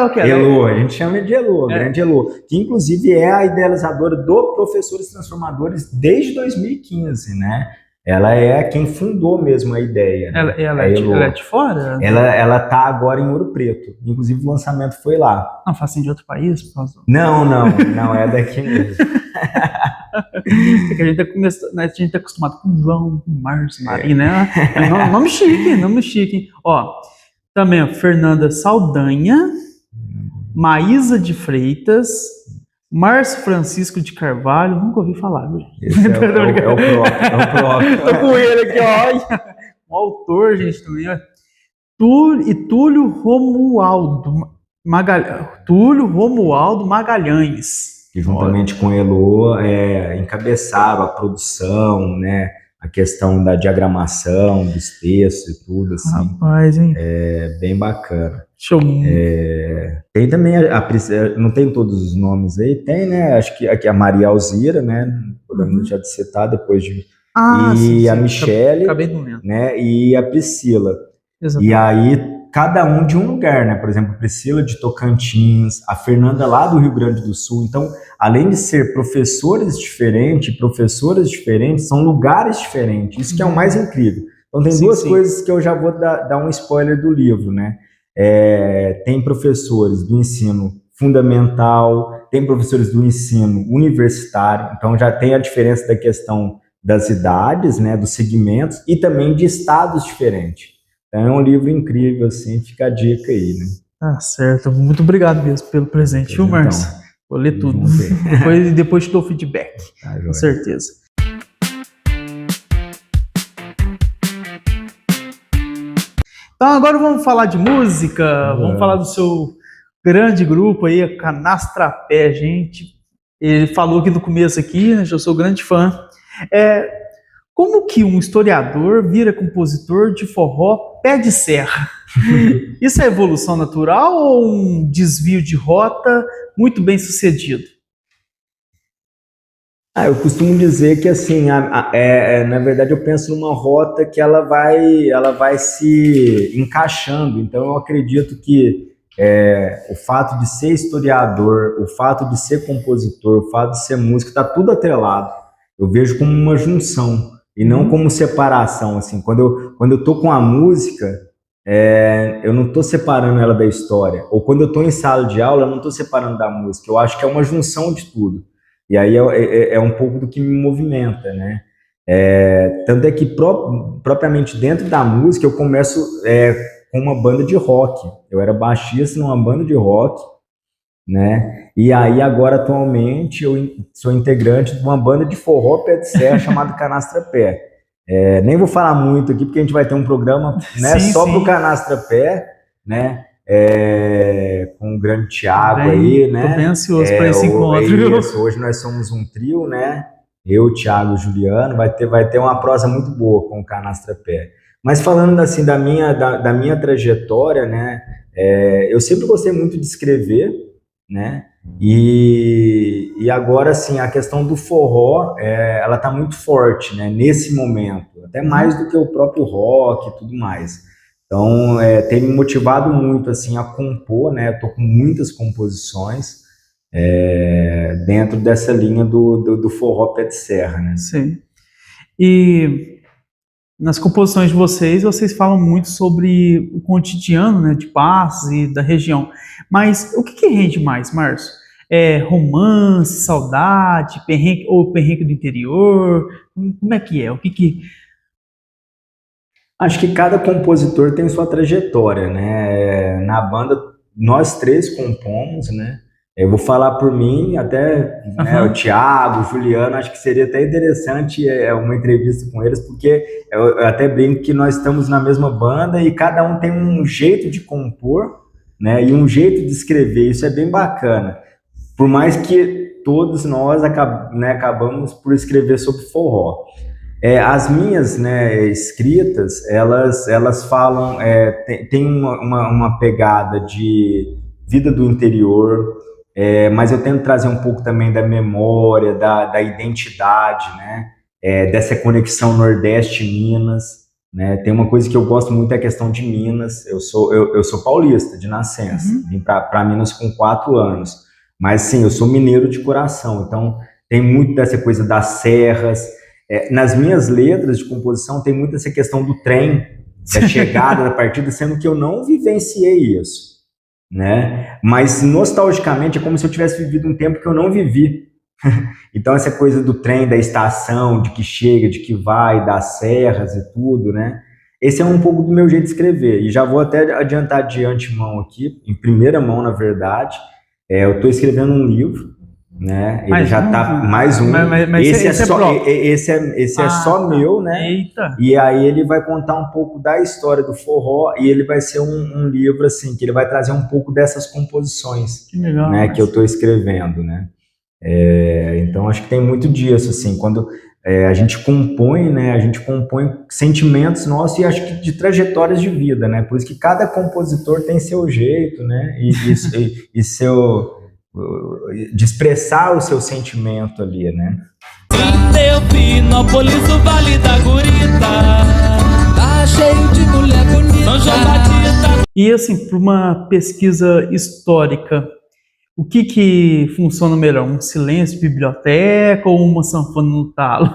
Speaker 2: Okay,
Speaker 3: Elô, a gente chama de Elô, grande Elô. Que inclusive é a idealizadora do Professores Transformadores desde 2015, né? Ela é quem fundou mesmo a ideia. Né?
Speaker 2: Ela é de fora?
Speaker 3: Ela tá agora em Ouro Preto. Inclusive o lançamento foi lá.
Speaker 2: Não, faz de outro país?
Speaker 3: Não, é daqui mesmo.
Speaker 2: É que a gente tá acostumado com João, com Márcio, Maria, né? Nome chique. Ó, também, ó, Fernanda Saldanha, Maísa de Freitas, Márcio Francisco de Carvalho, nunca ouvi falar, viu?
Speaker 3: Esse é o próprio.
Speaker 2: Tô com ele aqui, ó. O autor, gente, também, ó. Túlio Romualdo Túlio Romualdo Magalhães.
Speaker 3: Que juntamente com Elô encabeçaram a produção, né? A questão da diagramação, dos textos e tudo, assim.
Speaker 2: Rapaz, hein?
Speaker 3: É bem bacana.
Speaker 2: Show.
Speaker 3: Tem também não tem todos os nomes aí, tem, né? Acho que aqui a Maria Alzira, né? Podemos deixar de citar depois de.
Speaker 2: Sim,
Speaker 3: a Michele,
Speaker 2: acabei não lendo.
Speaker 3: né? E a Priscila.
Speaker 2: Exatamente.
Speaker 3: E aí, cada um de um lugar, né? Por exemplo, a Priscila de Tocantins, a Fernanda lá do Rio Grande do Sul. Então, além de ser professores diferentes, são lugares diferentes. Isso que é o mais incrível. Então, tem duas coisas que eu já vou dar um spoiler do livro, né? Tem professores do ensino fundamental, tem professores do ensino universitário. Então, já tem a diferença da questão das idades, né? Dos segmentos e também de estados diferentes. Então, é um livro incrível, assim, fica a dica aí, né?
Speaker 2: Tá certo. Muito obrigado mesmo pelo presente, viu, Márcio? Vou ler tudo. Depois te dou feedback, com certeza. Então, agora vamos falar de música, vamos falar do seu grande grupo aí, a Canastrapé, gente. Ele falou aqui no começo aqui, né, eu sou grande fã. Como que um historiador vira compositor de forró pé de serra? Isso é evolução natural ou um desvio de rota muito bem sucedido?
Speaker 3: Eu costumo dizer que, assim, na verdade eu penso numa rota que ela vai se encaixando. Então eu acredito que o fato de ser historiador, o fato de ser compositor, o fato de ser músico, está tudo atrelado. Eu vejo como uma junção e não como separação. Assim, quando eu tô com a música, eu não estou separando ela da história. Ou quando eu estou em sala de aula, eu não estou separando da música. Eu acho que é uma junção de tudo. E aí é um pouco do que me movimenta, né? Tanto é que propriamente dentro da música eu começo com uma banda de rock. Eu era baixista numa banda de rock, né? E aí agora atualmente eu sou integrante de uma banda de forró pé de serra chamada Canastrapé. Nem vou falar muito aqui porque a gente vai ter um programa, né, só pro Canastrapé, né? Com o grande Thiago aí, né?
Speaker 2: Tô bem ansioso para esse encontro.
Speaker 3: Hoje nós somos um trio, né? Eu, Thiago e Juliano, vai ter uma prosa muito boa com o Canastrapé. Mas falando assim da minha trajetória, né? Eu sempre gostei muito de escrever, né? E agora, assim, a questão do forró, ela tá muito forte, né? Nesse momento, até mais do que o próprio rock e tudo mais. Então, tem me motivado muito, assim, a compor, né? Eu tô com muitas composições dentro dessa linha do forró pé de serra, né?
Speaker 2: Sim. E nas composições de vocês falam muito sobre o cotidiano, né? De Passos e da região. Mas o que rende mais, Márcio? Romance, saudade, perrengue do interior? Como é que é?
Speaker 3: Acho que cada compositor tem sua trajetória, né? Na banda, nós três compomos, né? Eu vou falar por mim, até né, o Thiago, o Juliano, acho que seria até interessante uma entrevista com eles, porque eu até brinco que nós estamos na mesma banda e cada um tem um jeito de compor, né? E um jeito de escrever, isso é bem bacana. Por mais que todos nós acabamos por escrever sobre forró. As minhas, né, escritas, elas falam, tem uma pegada de vida do interior, mas eu tento trazer um pouco também da memória, da identidade, né, dessa conexão Nordeste-Minas, né. Tem uma coisa que eu gosto muito, é a questão de Minas. Eu sou paulista de nascença, vim para Minas com 4 anos, mas sim, eu sou mineiro de coração, então tem muito dessa coisa das serras. Nas minhas letras de composição tem muito essa questão do trem, da chegada, da partida, sendo que eu não vivenciei isso, né? Mas nostalgicamente é como se eu tivesse vivido um tempo que eu não vivi. Então essa coisa do trem, da estação, de que chega, de que vai, das serras e tudo, né? Esse é um pouco do meu jeito de escrever. E já vou até adiantar de antemão aqui, em primeira mão, na verdade, eu estou escrevendo um livro, né? Ele já tá mais um.
Speaker 2: Mas
Speaker 3: esse é
Speaker 2: tá.
Speaker 3: só meu, né?
Speaker 2: Eita.
Speaker 3: E aí ele vai contar um pouco da história do forró e ele vai ser um livro assim que ele vai trazer um pouco dessas composições,
Speaker 2: que legal,
Speaker 3: né? Que eu estou escrevendo, né? Então acho que tem muito disso assim, quando a gente compõe, né? A gente compõe sentimentos nossos e acho que de trajetórias de vida, né? Por isso que cada compositor tem seu jeito, né? E seu de expressar o seu sentimento ali, né?
Speaker 17: Teofilópolis, o Vale da Gurita, tá cheio de mulher bonita. São João Batista.
Speaker 2: E assim, para uma pesquisa histórica, o que funciona melhor? Um silêncio de biblioteca ou uma sanfona no talo?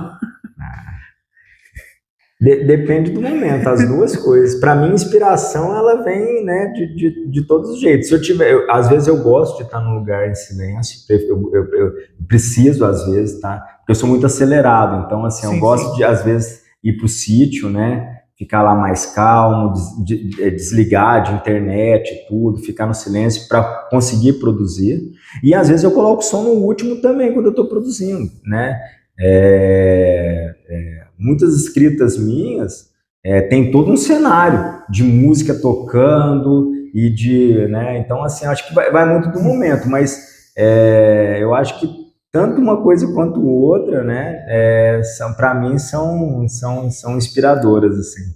Speaker 3: Depende do momento, as duas coisas. Para mim, inspiração, ela vem, né, de todos os jeitos. Se eu tiver, às vezes eu gosto de estar num lugar em silêncio, eu preciso, às vezes, tá? Porque eu sou muito acelerado, então, assim, eu gosto de, às vezes, ir pro sítio, né, ficar lá mais calmo, desligar de internet e tudo, ficar no silêncio para conseguir produzir. E, às vezes, eu coloco som no último também, quando eu estou produzindo, né? Muitas escritas minhas tem todo um cenário de música tocando e de, né? Então assim, acho que vai muito do momento, mas eu acho que tanto uma coisa quanto outra, né? Para mim são inspiradoras assim.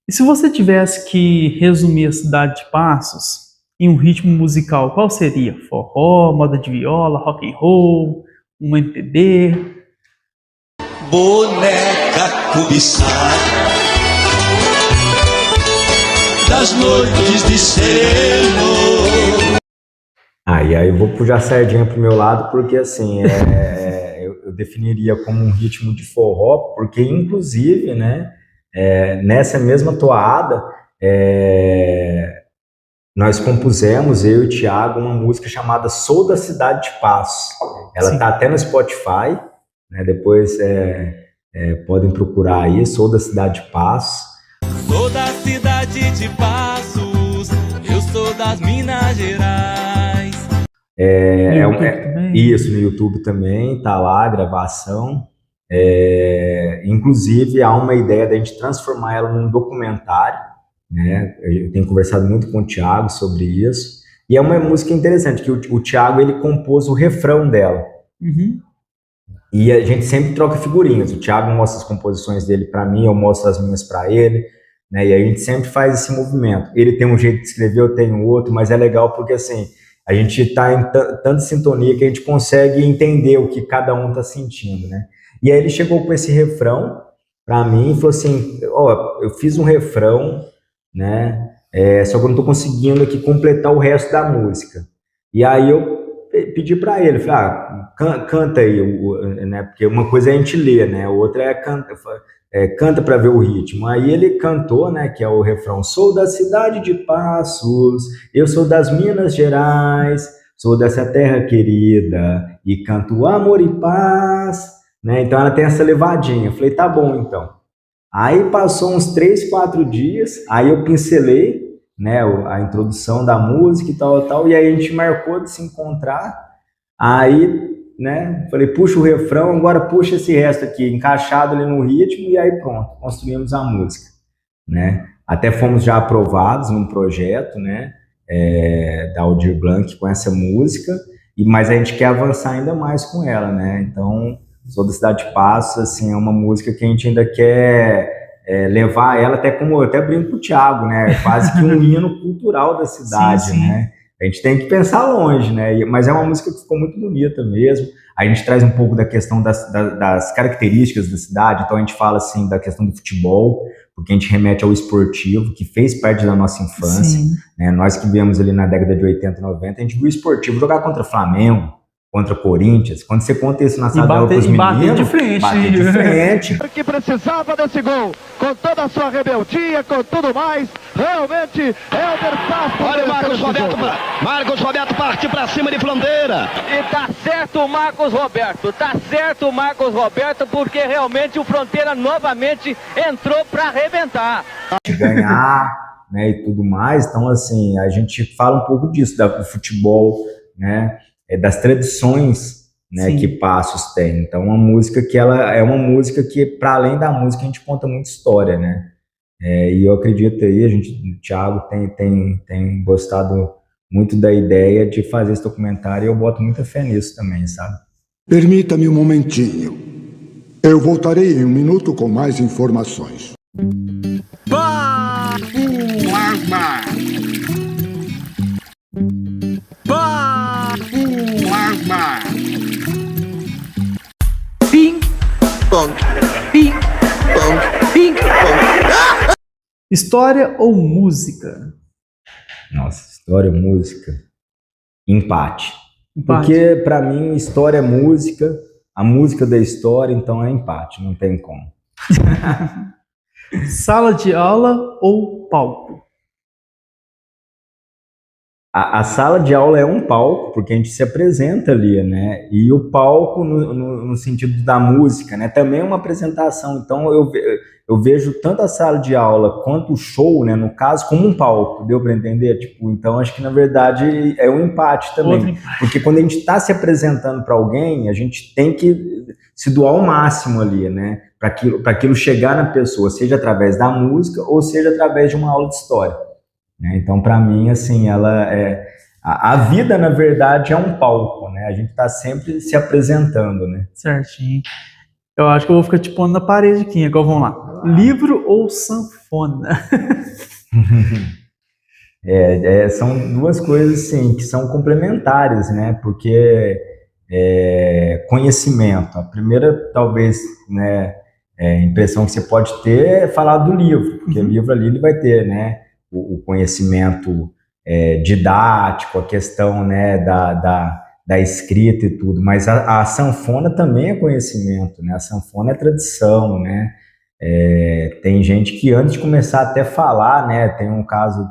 Speaker 2: E se você tivesse que resumir a cidade de Passos em um ritmo musical, qual seria? Forró, moda de viola, rock and roll, uma MPB?
Speaker 17: Boneca cobiçada das noites de sereno.
Speaker 3: E aí eu vou puxar a sardinha pro meu lado, porque assim, eu definiria como um ritmo de forró, porque inclusive, né, nessa mesma toada, nós compusemos, eu e o Thiago, uma música chamada Sou da Cidade de Passos. Ela tá até no Spotify, né? Depois podem procurar aí, Sou da Cidade de Passos.
Speaker 17: Sou da cidade de Passos, eu sou das Minas Gerais.
Speaker 3: Isso, no YouTube também, tá lá a gravação. Inclusive, há uma ideia da gente transformar ela num documentário, né? Eu tenho conversado muito com o Thiago sobre isso. E é uma música interessante, que o Thiago, ele compôs o refrão dela.
Speaker 2: Uhum.
Speaker 3: E a gente sempre troca figurinhas. O Thiago mostra as composições dele para mim, eu mostro as minhas para ele, né? E a gente sempre faz esse movimento. Ele tem um jeito de escrever, eu tenho outro, mas é legal porque assim, a gente está em tanta sintonia que a gente consegue entender o que cada um está sentindo, né? E aí ele chegou com esse refrão para mim e falou assim: eu fiz um refrão, né? Só que eu não estou conseguindo aqui completar o resto da música. E aí eu pedi para ele, falei, canta aí, né? Porque uma coisa é a gente ler, né? Outra canta para ver o ritmo. Aí ele cantou, né? Que é o refrão: sou da cidade de Passos, eu sou das Minas Gerais, sou dessa terra querida e canto amor e paz, né? Então ela tem essa levadinha. Eu falei, tá bom então. Aí passou uns 3, 4 dias, aí eu pincelei, né, a introdução da música e tal, e aí a gente marcou de se encontrar. Aí, né, falei, puxa o refrão, agora puxa esse resto aqui, encaixado ali no ritmo, e aí pronto, construímos a música, né? Até fomos já aprovados num projeto, né, da Aldir Blanc com essa música, mas a gente quer avançar ainda mais com ela, né? Então, Sou da Cidade de Passos, assim, é uma música que a gente ainda quer levar ela, até como eu até brinco com o Thiago, né? Quase que um hino cultural da cidade, sim. Né? A gente tem que pensar longe, né? Mas é uma música que ficou muito bonita mesmo. A gente traz um pouco da questão das características da cidade, então a gente fala assim da questão do futebol, porque a gente remete ao esportivo, que fez parte da nossa infância, né? Nós que viemos ali na década de 80, 90, a gente viu o esportivo jogar contra Flamengo, contra Corinthians. Quando você conta isso na sala de aula pros meninos, bater de frente.
Speaker 16: Que precisava desse gol, com toda a sua rebeldia, com tudo mais, realmente Helder Passos.
Speaker 17: Olha o Marcos Roberto parte pra cima de fronteira.
Speaker 18: E tá certo o Marcos Roberto, porque realmente o Fronteira novamente entrou pra arrebentar.
Speaker 3: Ganhar, né, e tudo mais. Então, assim, a gente fala um pouco disso, do futebol, né? das tradições, né, que Passos tem. Então, uma música que ela é uma música que, para além da música, a gente conta muita história, né? E eu acredito aí, o Thiago tem gostado muito da ideia de fazer esse documentário e eu boto muita fé nisso também, sabe?
Speaker 6: Permita-me um momentinho. Eu voltarei em um minuto com mais informações.
Speaker 5: Plasma! Plasma!
Speaker 9: Ping pong, ping pong, ping pong.
Speaker 2: História ou música?
Speaker 3: Nossa, história ou música? Empate. Porque para mim história é música, a música da história, então é empate, não tem como.
Speaker 2: Sala de aula ou palco?
Speaker 3: A sala de aula é um palco, porque a gente se apresenta ali, né? E o palco, no sentido da música, né? Também é uma apresentação. Então, eu vejo tanto a sala de aula quanto o show, né? No caso, como um palco. Deu para entender? Tipo, então, acho que, na verdade, é um empate também. Porque quando a gente está se apresentando para alguém, a gente tem que se doar ao máximo ali, né? Para aquilo chegar na pessoa, seja através da música ou seja através de uma aula de história. Então, para mim, assim, a vida, na verdade, é um palco, né? A gente está sempre se apresentando, né?
Speaker 2: Certinho. Eu acho que eu vou ficar te pondo na parede aqui, igual, vamos lá. Livro ou sanfona?
Speaker 3: São duas coisas, assim, que são complementares, né? Porque conhecimento, a primeira, talvez, né, impressão que você pode ter é falar do livro, porque o livro ali ele vai ter, né? O conhecimento didático, a questão, né, da escrita e tudo, mas a sanfona também é conhecimento, né? A sanfona é tradição, né? Tem gente que antes de começar até a falar, né? Tem um caso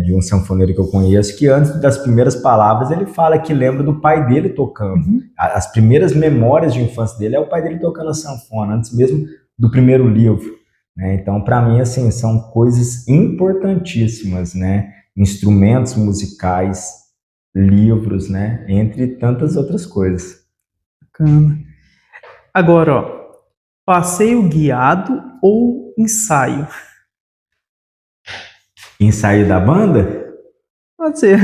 Speaker 3: de um sanfoneiro que eu conheço que antes das primeiras palavras ele fala que lembra do pai dele tocando. As primeiras memórias de infância dele é o pai dele tocando a sanfona, antes mesmo do primeiro livro. Então, para mim, assim, são coisas importantíssimas, né? Instrumentos musicais, livros, né? Entre tantas outras coisas.
Speaker 2: Bacana. Agora, ó, passeio guiado ou ensaio?
Speaker 3: Ensaio da banda?
Speaker 2: Pode ser.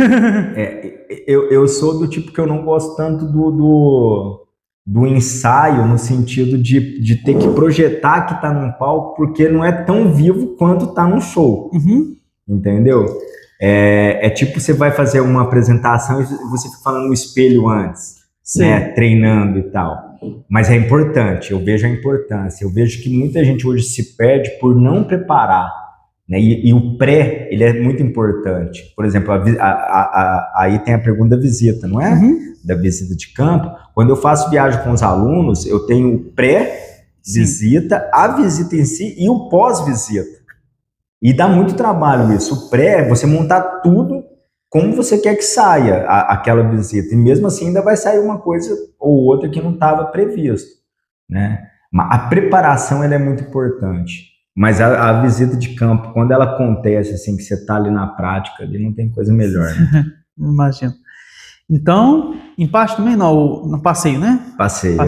Speaker 3: Eu sou do tipo que eu não gosto tanto do ensaio, no sentido de ter que projetar que tá num palco, porque não é tão vivo quanto tá num show. Entendeu? Tipo, você vai fazer uma apresentação e você fica falando no espelho antes, né? Treinando e tal. Mas é importante, eu vejo a importância. Eu vejo que muita gente hoje se perde por não preparar, né? E o pré, ele é muito importante. Por exemplo, aí tem a pergunta da visita, não é? Da visita de campo. Quando eu faço viagem com os alunos, eu tenho o pré-visita, a visita em si e o pós-visita. E dá muito trabalho isso. O pré é você montar tudo como você quer que saia aquela visita. E mesmo assim ainda vai sair uma coisa ou outra que não estava previsto, né? A preparação ela é muito importante. Mas a visita de campo, quando ela acontece, assim, que você está ali na prática, ali não tem coisa melhor, né?
Speaker 2: Imagino. Então, empate também no passeio, né?
Speaker 3: Passeio.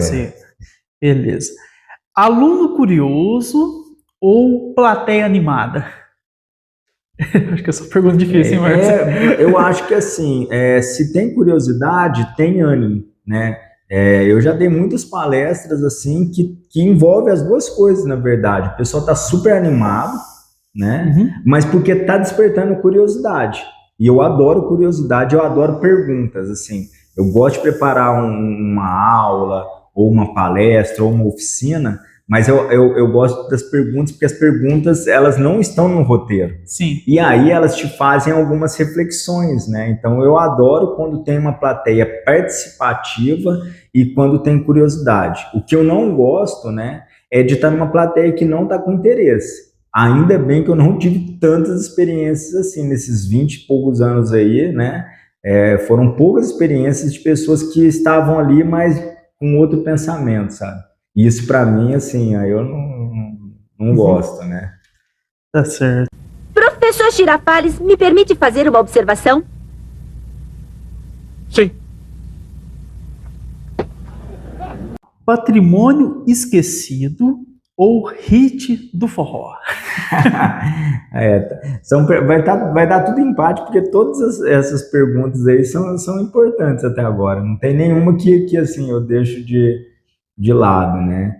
Speaker 2: Beleza. Aluno curioso ou plateia animada? Acho que essa pergunta é difícil, hein, Marcos?
Speaker 3: Eu acho que, assim, se tem curiosidade, tem ânimo, né? Eu já dei muitas palestras, assim, que envolvem as duas coisas, na verdade. O pessoal está super animado, né? Mas porque está despertando curiosidade. E eu adoro curiosidade, eu adoro perguntas, assim. Eu gosto de preparar uma aula, ou uma palestra, ou uma oficina, mas eu gosto das perguntas, porque as perguntas, elas não estão no roteiro.
Speaker 2: Sim.
Speaker 3: E aí elas te fazem algumas reflexões, né? Então eu adoro quando tem uma plateia participativa e quando tem curiosidade. O que eu não gosto, né, é de estar numa plateia que não está com interesse. Ainda bem que eu não tive tantas experiências assim, nesses 20 e poucos anos aí, né? Foram poucas experiências de pessoas que estavam ali, mas com outro pensamento, sabe? E isso pra mim, assim, eu não gosto, né?
Speaker 2: Tá certo.
Speaker 11: Professor Girafales, me permite fazer uma observação?
Speaker 18: Sim.
Speaker 2: Patrimônio esquecido ou hit do forró?
Speaker 3: Vai dar tudo empate, porque todas essas perguntas aí são importantes até agora. Não tem nenhuma que assim, eu deixo de lado, né?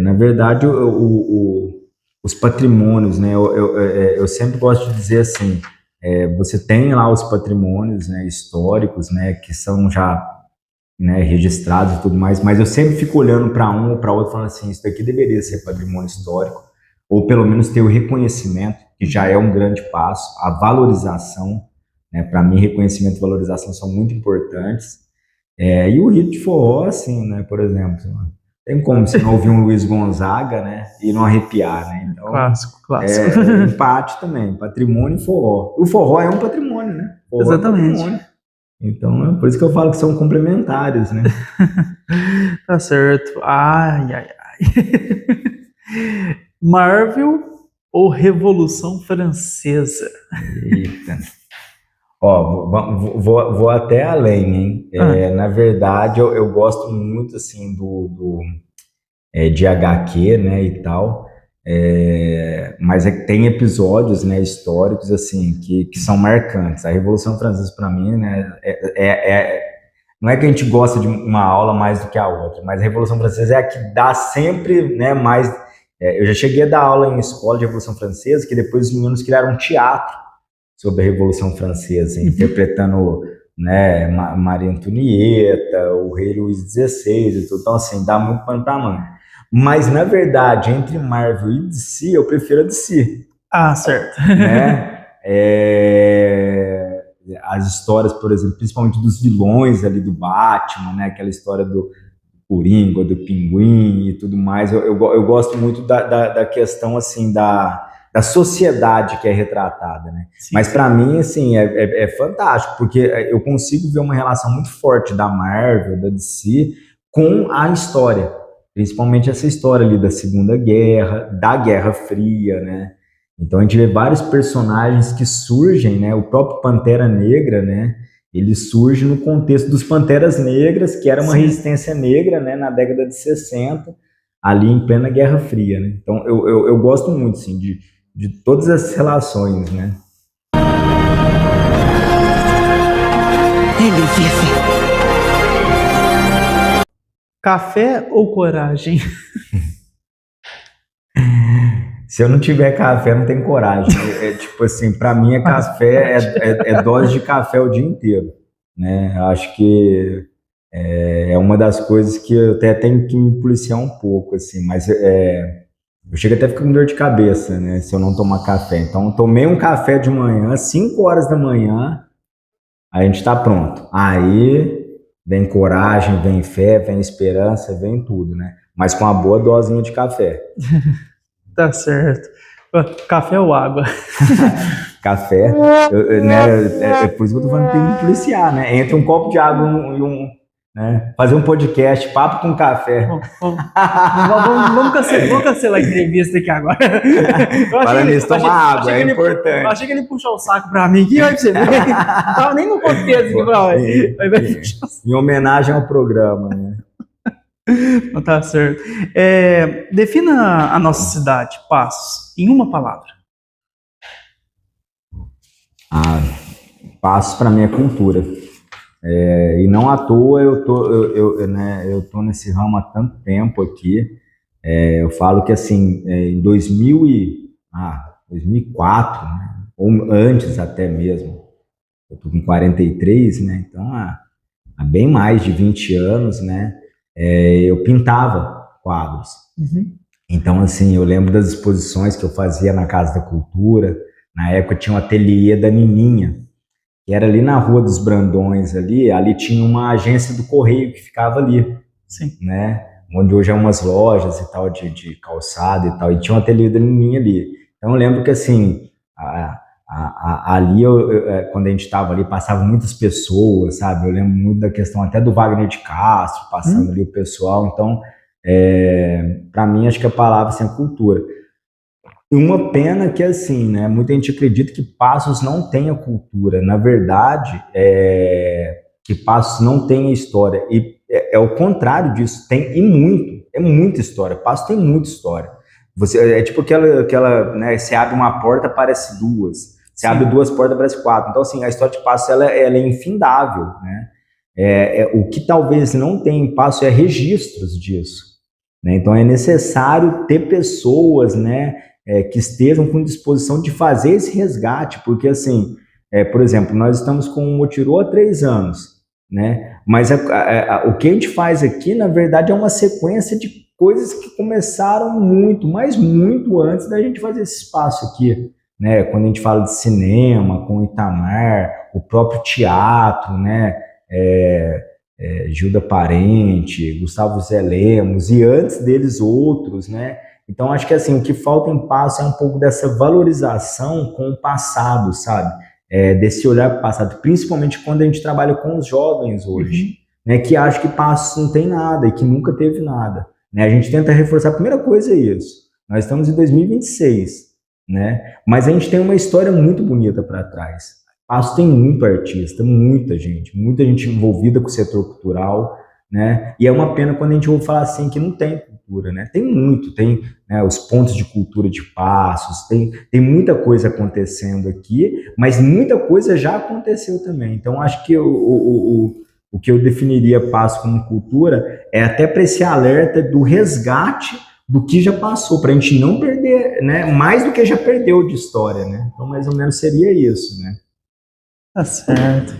Speaker 3: Na verdade, os patrimônios, né? Eu sempre gosto de dizer assim, você tem lá os patrimônios, né, históricos, né, que são já, né, registrados e tudo mais, mas eu sempre fico olhando para um ou para outro falando assim, isso daqui deveria ser patrimônio histórico, ou pelo menos ter o reconhecimento, que já é um grande passo, a valorização, né, para mim reconhecimento e valorização são muito importantes, e o hit de forró, assim, né, por exemplo, tem como você não ouvir um Luiz Gonzaga, né, e não arrepiar, né, então,
Speaker 2: clássico.
Speaker 3: Empate também, patrimônio e forró. O forró é um patrimônio, né?
Speaker 2: Exatamente.
Speaker 3: Então, por isso que eu falo que são complementares, né?
Speaker 2: Tá certo. Ai. Marvel ou Revolução Francesa?
Speaker 3: Eita. Ó, vou até além, hein? Na verdade, eu gosto muito, assim, de HQ, né, e tal. Mas tem episódios, né, históricos assim que são marcantes. A Revolução Francesa para mim, né, não é que a gente gosta de uma aula mais do que a outra, mas a Revolução Francesa é a que dá sempre, né, mais. Eu já cheguei a dar aula em escola de Revolução Francesa, que depois os meninos criaram um teatro sobre a Revolução Francesa, interpretando, né, Maria Antonieta, o rei Luís XVI e tudo. Então assim, dá muito pano pra manga. Mas, na verdade, entre Marvel e DC, eu prefiro a DC.
Speaker 2: Certo.
Speaker 3: Né? As histórias, por exemplo, principalmente dos vilões ali do Batman, né? Aquela história do Coringa, do Pinguim e tudo mais. Eu gosto muito da questão, assim, da sociedade que é retratada, né? Sim. Mas, para mim, assim, é fantástico, porque eu consigo ver uma relação muito forte da Marvel, da DC, com a história. Principalmente essa história ali da Segunda Guerra, da Guerra Fria, né? Então a gente vê vários personagens que surgem, né? O próprio Pantera Negra, né? Ele surge no contexto dos Panteras Negras, que era uma resistência negra, né? Na década de 60, ali em plena Guerra Fria, né? Então eu gosto muito, assim, de todas essas relações, né?
Speaker 2: Ele vive. Café ou coragem?
Speaker 3: Se eu não tiver café, não tem coragem. Tipo assim, para mim café é dose de café o dia inteiro, né? Acho que é uma das coisas que eu até tenho que me policiar um pouco, assim, mas eu chego até a ficar com dor de cabeça, né? Se eu não tomar café. Então, eu tomei um café de manhã, 5 horas da manhã, a gente tá pronto. Aí vem coragem, vem fé, vem esperança, vem tudo, né? Mas com uma boa dosinha de café.
Speaker 2: Tá certo. Café ou água?
Speaker 3: Café, né? É por isso que eu tô falando que tem que policiar, né? Entre um copo de água e né? Fazer um podcast, papo com café.
Speaker 2: Vamos cancelar a entrevista aqui agora.
Speaker 3: Para nisso, tomar água, é importante.
Speaker 2: Eu achei que ele puxou o saco pra mim aqui, olha pra você ver. Não tava nem no contexto aqui,
Speaker 3: em homenagem ao programa, né?
Speaker 2: Tá certo. Defina a nossa cidade, Passos, em uma palavra.
Speaker 3: Passos para mim é cultura. E não à toa eu tô nesse ramo há tanto tempo aqui. Eu falo que assim, em 2004, né, ou antes até mesmo, eu tô com 43, né? Então há bem mais de 20 anos, né? Eu pintava quadros.
Speaker 2: Uhum.
Speaker 3: Então assim, eu lembro das exposições que eu fazia na Casa da Cultura. Na época tinha um ateliê da Nininha, que era ali na Rua dos Brandões, ali tinha uma agência do Correio que ficava ali.
Speaker 2: Sim.
Speaker 3: Né? Onde hoje é umas lojas e tal, de calçado e tal, e tinha um ateliê da Nininha ali. Então eu lembro que assim, ali, quando a gente estava ali, passavam muitas pessoas, sabe? Eu lembro muito da questão até do Wagner de Castro, passando ali o pessoal. Então, para mim, acho que a palavra assim, é cultura. E uma pena que, assim, né, muita gente acredita que Passos não tenha cultura. Na verdade, que Passos não tenha história. E é o contrário disso, tem é muita história. Passo tem muita história. É tipo aquela, né, você abre uma porta, aparece duas. Você abre 2 portas, aparece 4. Então, assim, a história de Passo, ela é infindável, né? O que talvez não tenha em Passo é registros disso, né? Então, é necessário ter pessoas, né, que estejam com disposição de fazer esse resgate, porque, assim, por exemplo, nós estamos com o Motirô há 3 anos, né? Mas o que a gente faz aqui, na verdade, é uma sequência de coisas que começaram muito, mas muito antes da gente fazer esse espaço aqui, né? Quando a gente fala de cinema, com o Itamar, o próprio teatro, né? Gilda Parente, Gustavo Zé Lemos, e antes deles outros, né? Então, acho que assim, o que falta em Passo é um pouco dessa valorização com o passado, sabe? Desse olhar para o passado, principalmente quando a gente trabalha com os jovens hoje, né? Que acham que Passo não tem nada e que nunca teve nada, né? A gente tenta reforçar, a primeira coisa é isso. Nós estamos em 2026, né? Mas a gente tem uma história muito bonita para trás. Passo tem muito artista, muita gente envolvida com o setor cultural, né? E é uma pena quando a gente ouve falar assim que não tem cultura, né? Tem muito, tem, né, os pontos de cultura de Passos, tem muita coisa acontecendo aqui, mas muita coisa já aconteceu também. Então acho que o que eu definiria Passo como cultura é até para esse alerta do resgate do que já passou, para a gente não perder, né, mais do que já perdeu de história, né? Então mais ou menos seria isso, né?
Speaker 2: Tá certo.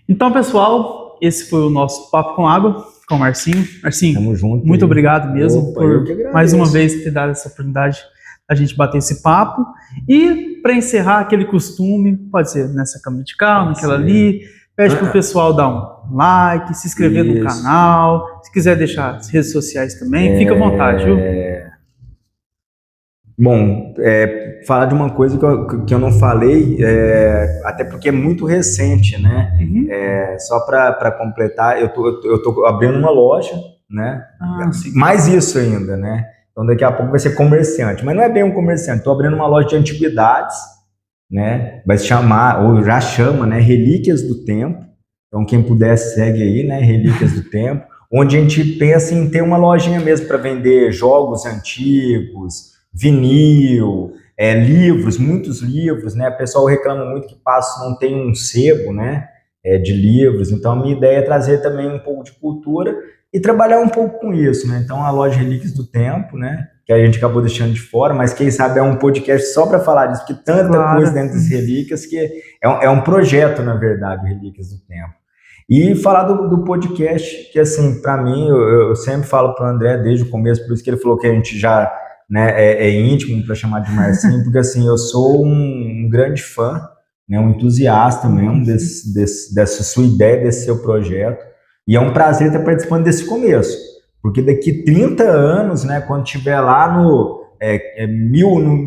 Speaker 2: Então, pessoal, esse foi o nosso Papo com Água, com o Marcinho. Marcinho,
Speaker 3: tamo junto,
Speaker 2: muito obrigado mesmo.
Speaker 3: Opa,
Speaker 2: por mais uma vez ter dado essa oportunidade a gente bater esse papo. E para encerrar aquele costume, pode ser nessa câmera de cá, naquela ali, pede pro pessoal dar um like, se inscrever no canal, se quiser deixar as redes sociais também, fica à vontade, viu?
Speaker 3: Bom, falar de uma coisa que eu não falei, até porque é muito recente, né? Só para completar, eu tô abrindo uma loja, né? Mais isso ainda, né? Então daqui a pouco vai ser comerciante, mas não é bem um comerciante, estou abrindo uma loja de antiguidades, né? Vai se chamar, ou já chama, né? Relíquias do Tempo. Então quem puder segue aí, né? Relíquias do Tempo, onde a gente pensa em ter uma lojinha mesmo para vender jogos antigos, vinil, livros, muitos livros, né? O pessoal reclama muito que Passo não tem um sebo, né? De livros. Então a minha ideia é trazer também um pouco de cultura e trabalhar um pouco com isso, né? Então a loja Relíquias do Tempo, né? Que a gente acabou deixando de fora, mas quem sabe é um podcast só para falar disso, porque tanta coisa dentro das relíquias que é um projeto, na verdade, Relíquias do Tempo. E falar do podcast, que assim, para mim, eu sempre falo para o André desde o começo, por isso que ele falou que a gente já, né, é íntimo para chamar de Marcinho, porque assim, eu sou um grande fã, né, um entusiasta mesmo dessa sua ideia, desse seu projeto, e é um prazer estar participando desse começo, porque daqui 30 anos, né, quando estiver lá no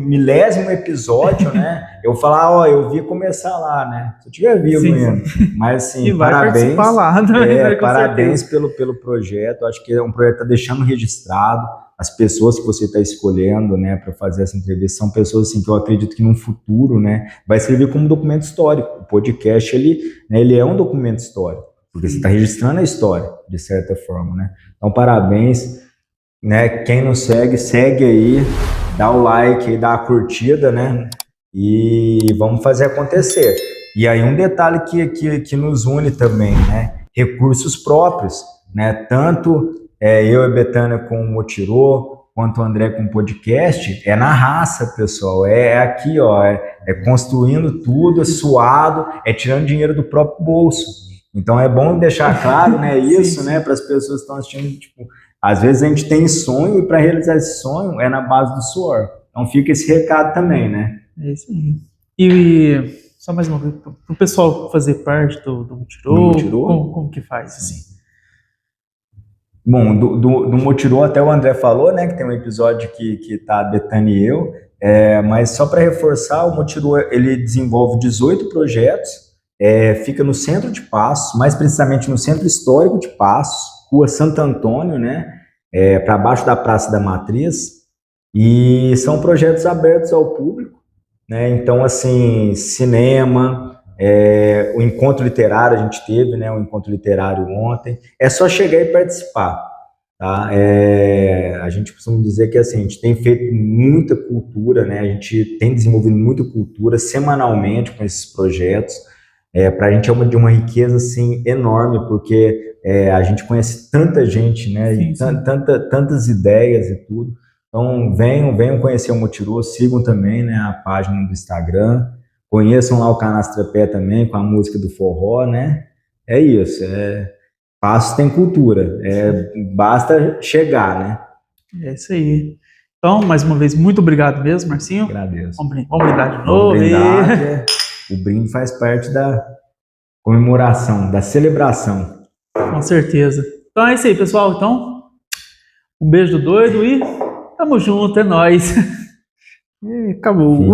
Speaker 3: milésimo episódio, né, eu falar, eu vi começar lá, né, se eu tiver vivo ainda, mas assim, parabéns,
Speaker 2: lá, né?
Speaker 3: Parabéns pelo projeto, acho que é um projeto que está deixando registrado. As pessoas que você está escolhendo, né, para fazer essa entrevista são pessoas assim que eu acredito que no futuro, né, vai servir como documento histórico. O podcast ele é um documento histórico, porque você está registrando a história de certa forma, né. Então parabéns, né. Quem não segue aí, dá o like, dá a curtida, né, e vamos fazer acontecer. E aí um detalhe que nos une também, né, recursos próprios, né, tanto eu e Betânia com o Motirô, quanto o André com o podcast, na raça, pessoal, aqui, ó, construindo tudo, suado, tirando dinheiro do próprio bolso. Então é bom deixar claro, né, isso, né, para as pessoas que estão assistindo, tipo, às vezes a gente tem sonho e para realizar esse sonho é na base do suor. Então fica esse recado também, né?
Speaker 2: É isso aí. E só mais uma coisa, para o pessoal fazer parte do Motirô, como que faz, assim?
Speaker 3: Bom, do Motirô até o André falou, né, que tem um episódio que tá a Betânia e eu, mas só para reforçar, o Motirô, ele desenvolve 18 projetos, fica no centro de Passos, mais precisamente no centro histórico de Passos, Rua Santo Antônio, né, para baixo da Praça da Matriz, e são projetos abertos ao público, né, então assim, cinema, O encontro literário a gente teve, né? O encontro literário ontem. É só chegar e participar, tá? A gente costuma dizer que assim, a gente tem feito muita cultura, né? A gente tem desenvolvido muita cultura semanalmente com esses projetos. Para a gente é de uma riqueza assim, enorme, porque a gente conhece tanta gente, né?
Speaker 2: Sim,
Speaker 3: e tantas ideias e tudo. Então, venham conhecer o Motirô, sigam também, né, a página do Instagram, conheçam lá o Canastrapé também, com a música do forró, né? É isso, Passos tem cultura, basta chegar, né?
Speaker 2: É isso aí. Então, mais uma vez, muito obrigado mesmo, Marcinho.
Speaker 3: Agradeço.
Speaker 2: Vamos brindar de novo.
Speaker 3: O brinde faz parte da comemoração, da celebração.
Speaker 2: Com certeza. Então é isso aí, pessoal. Então, um beijo do doido e tamo junto, é nóis. Acabou.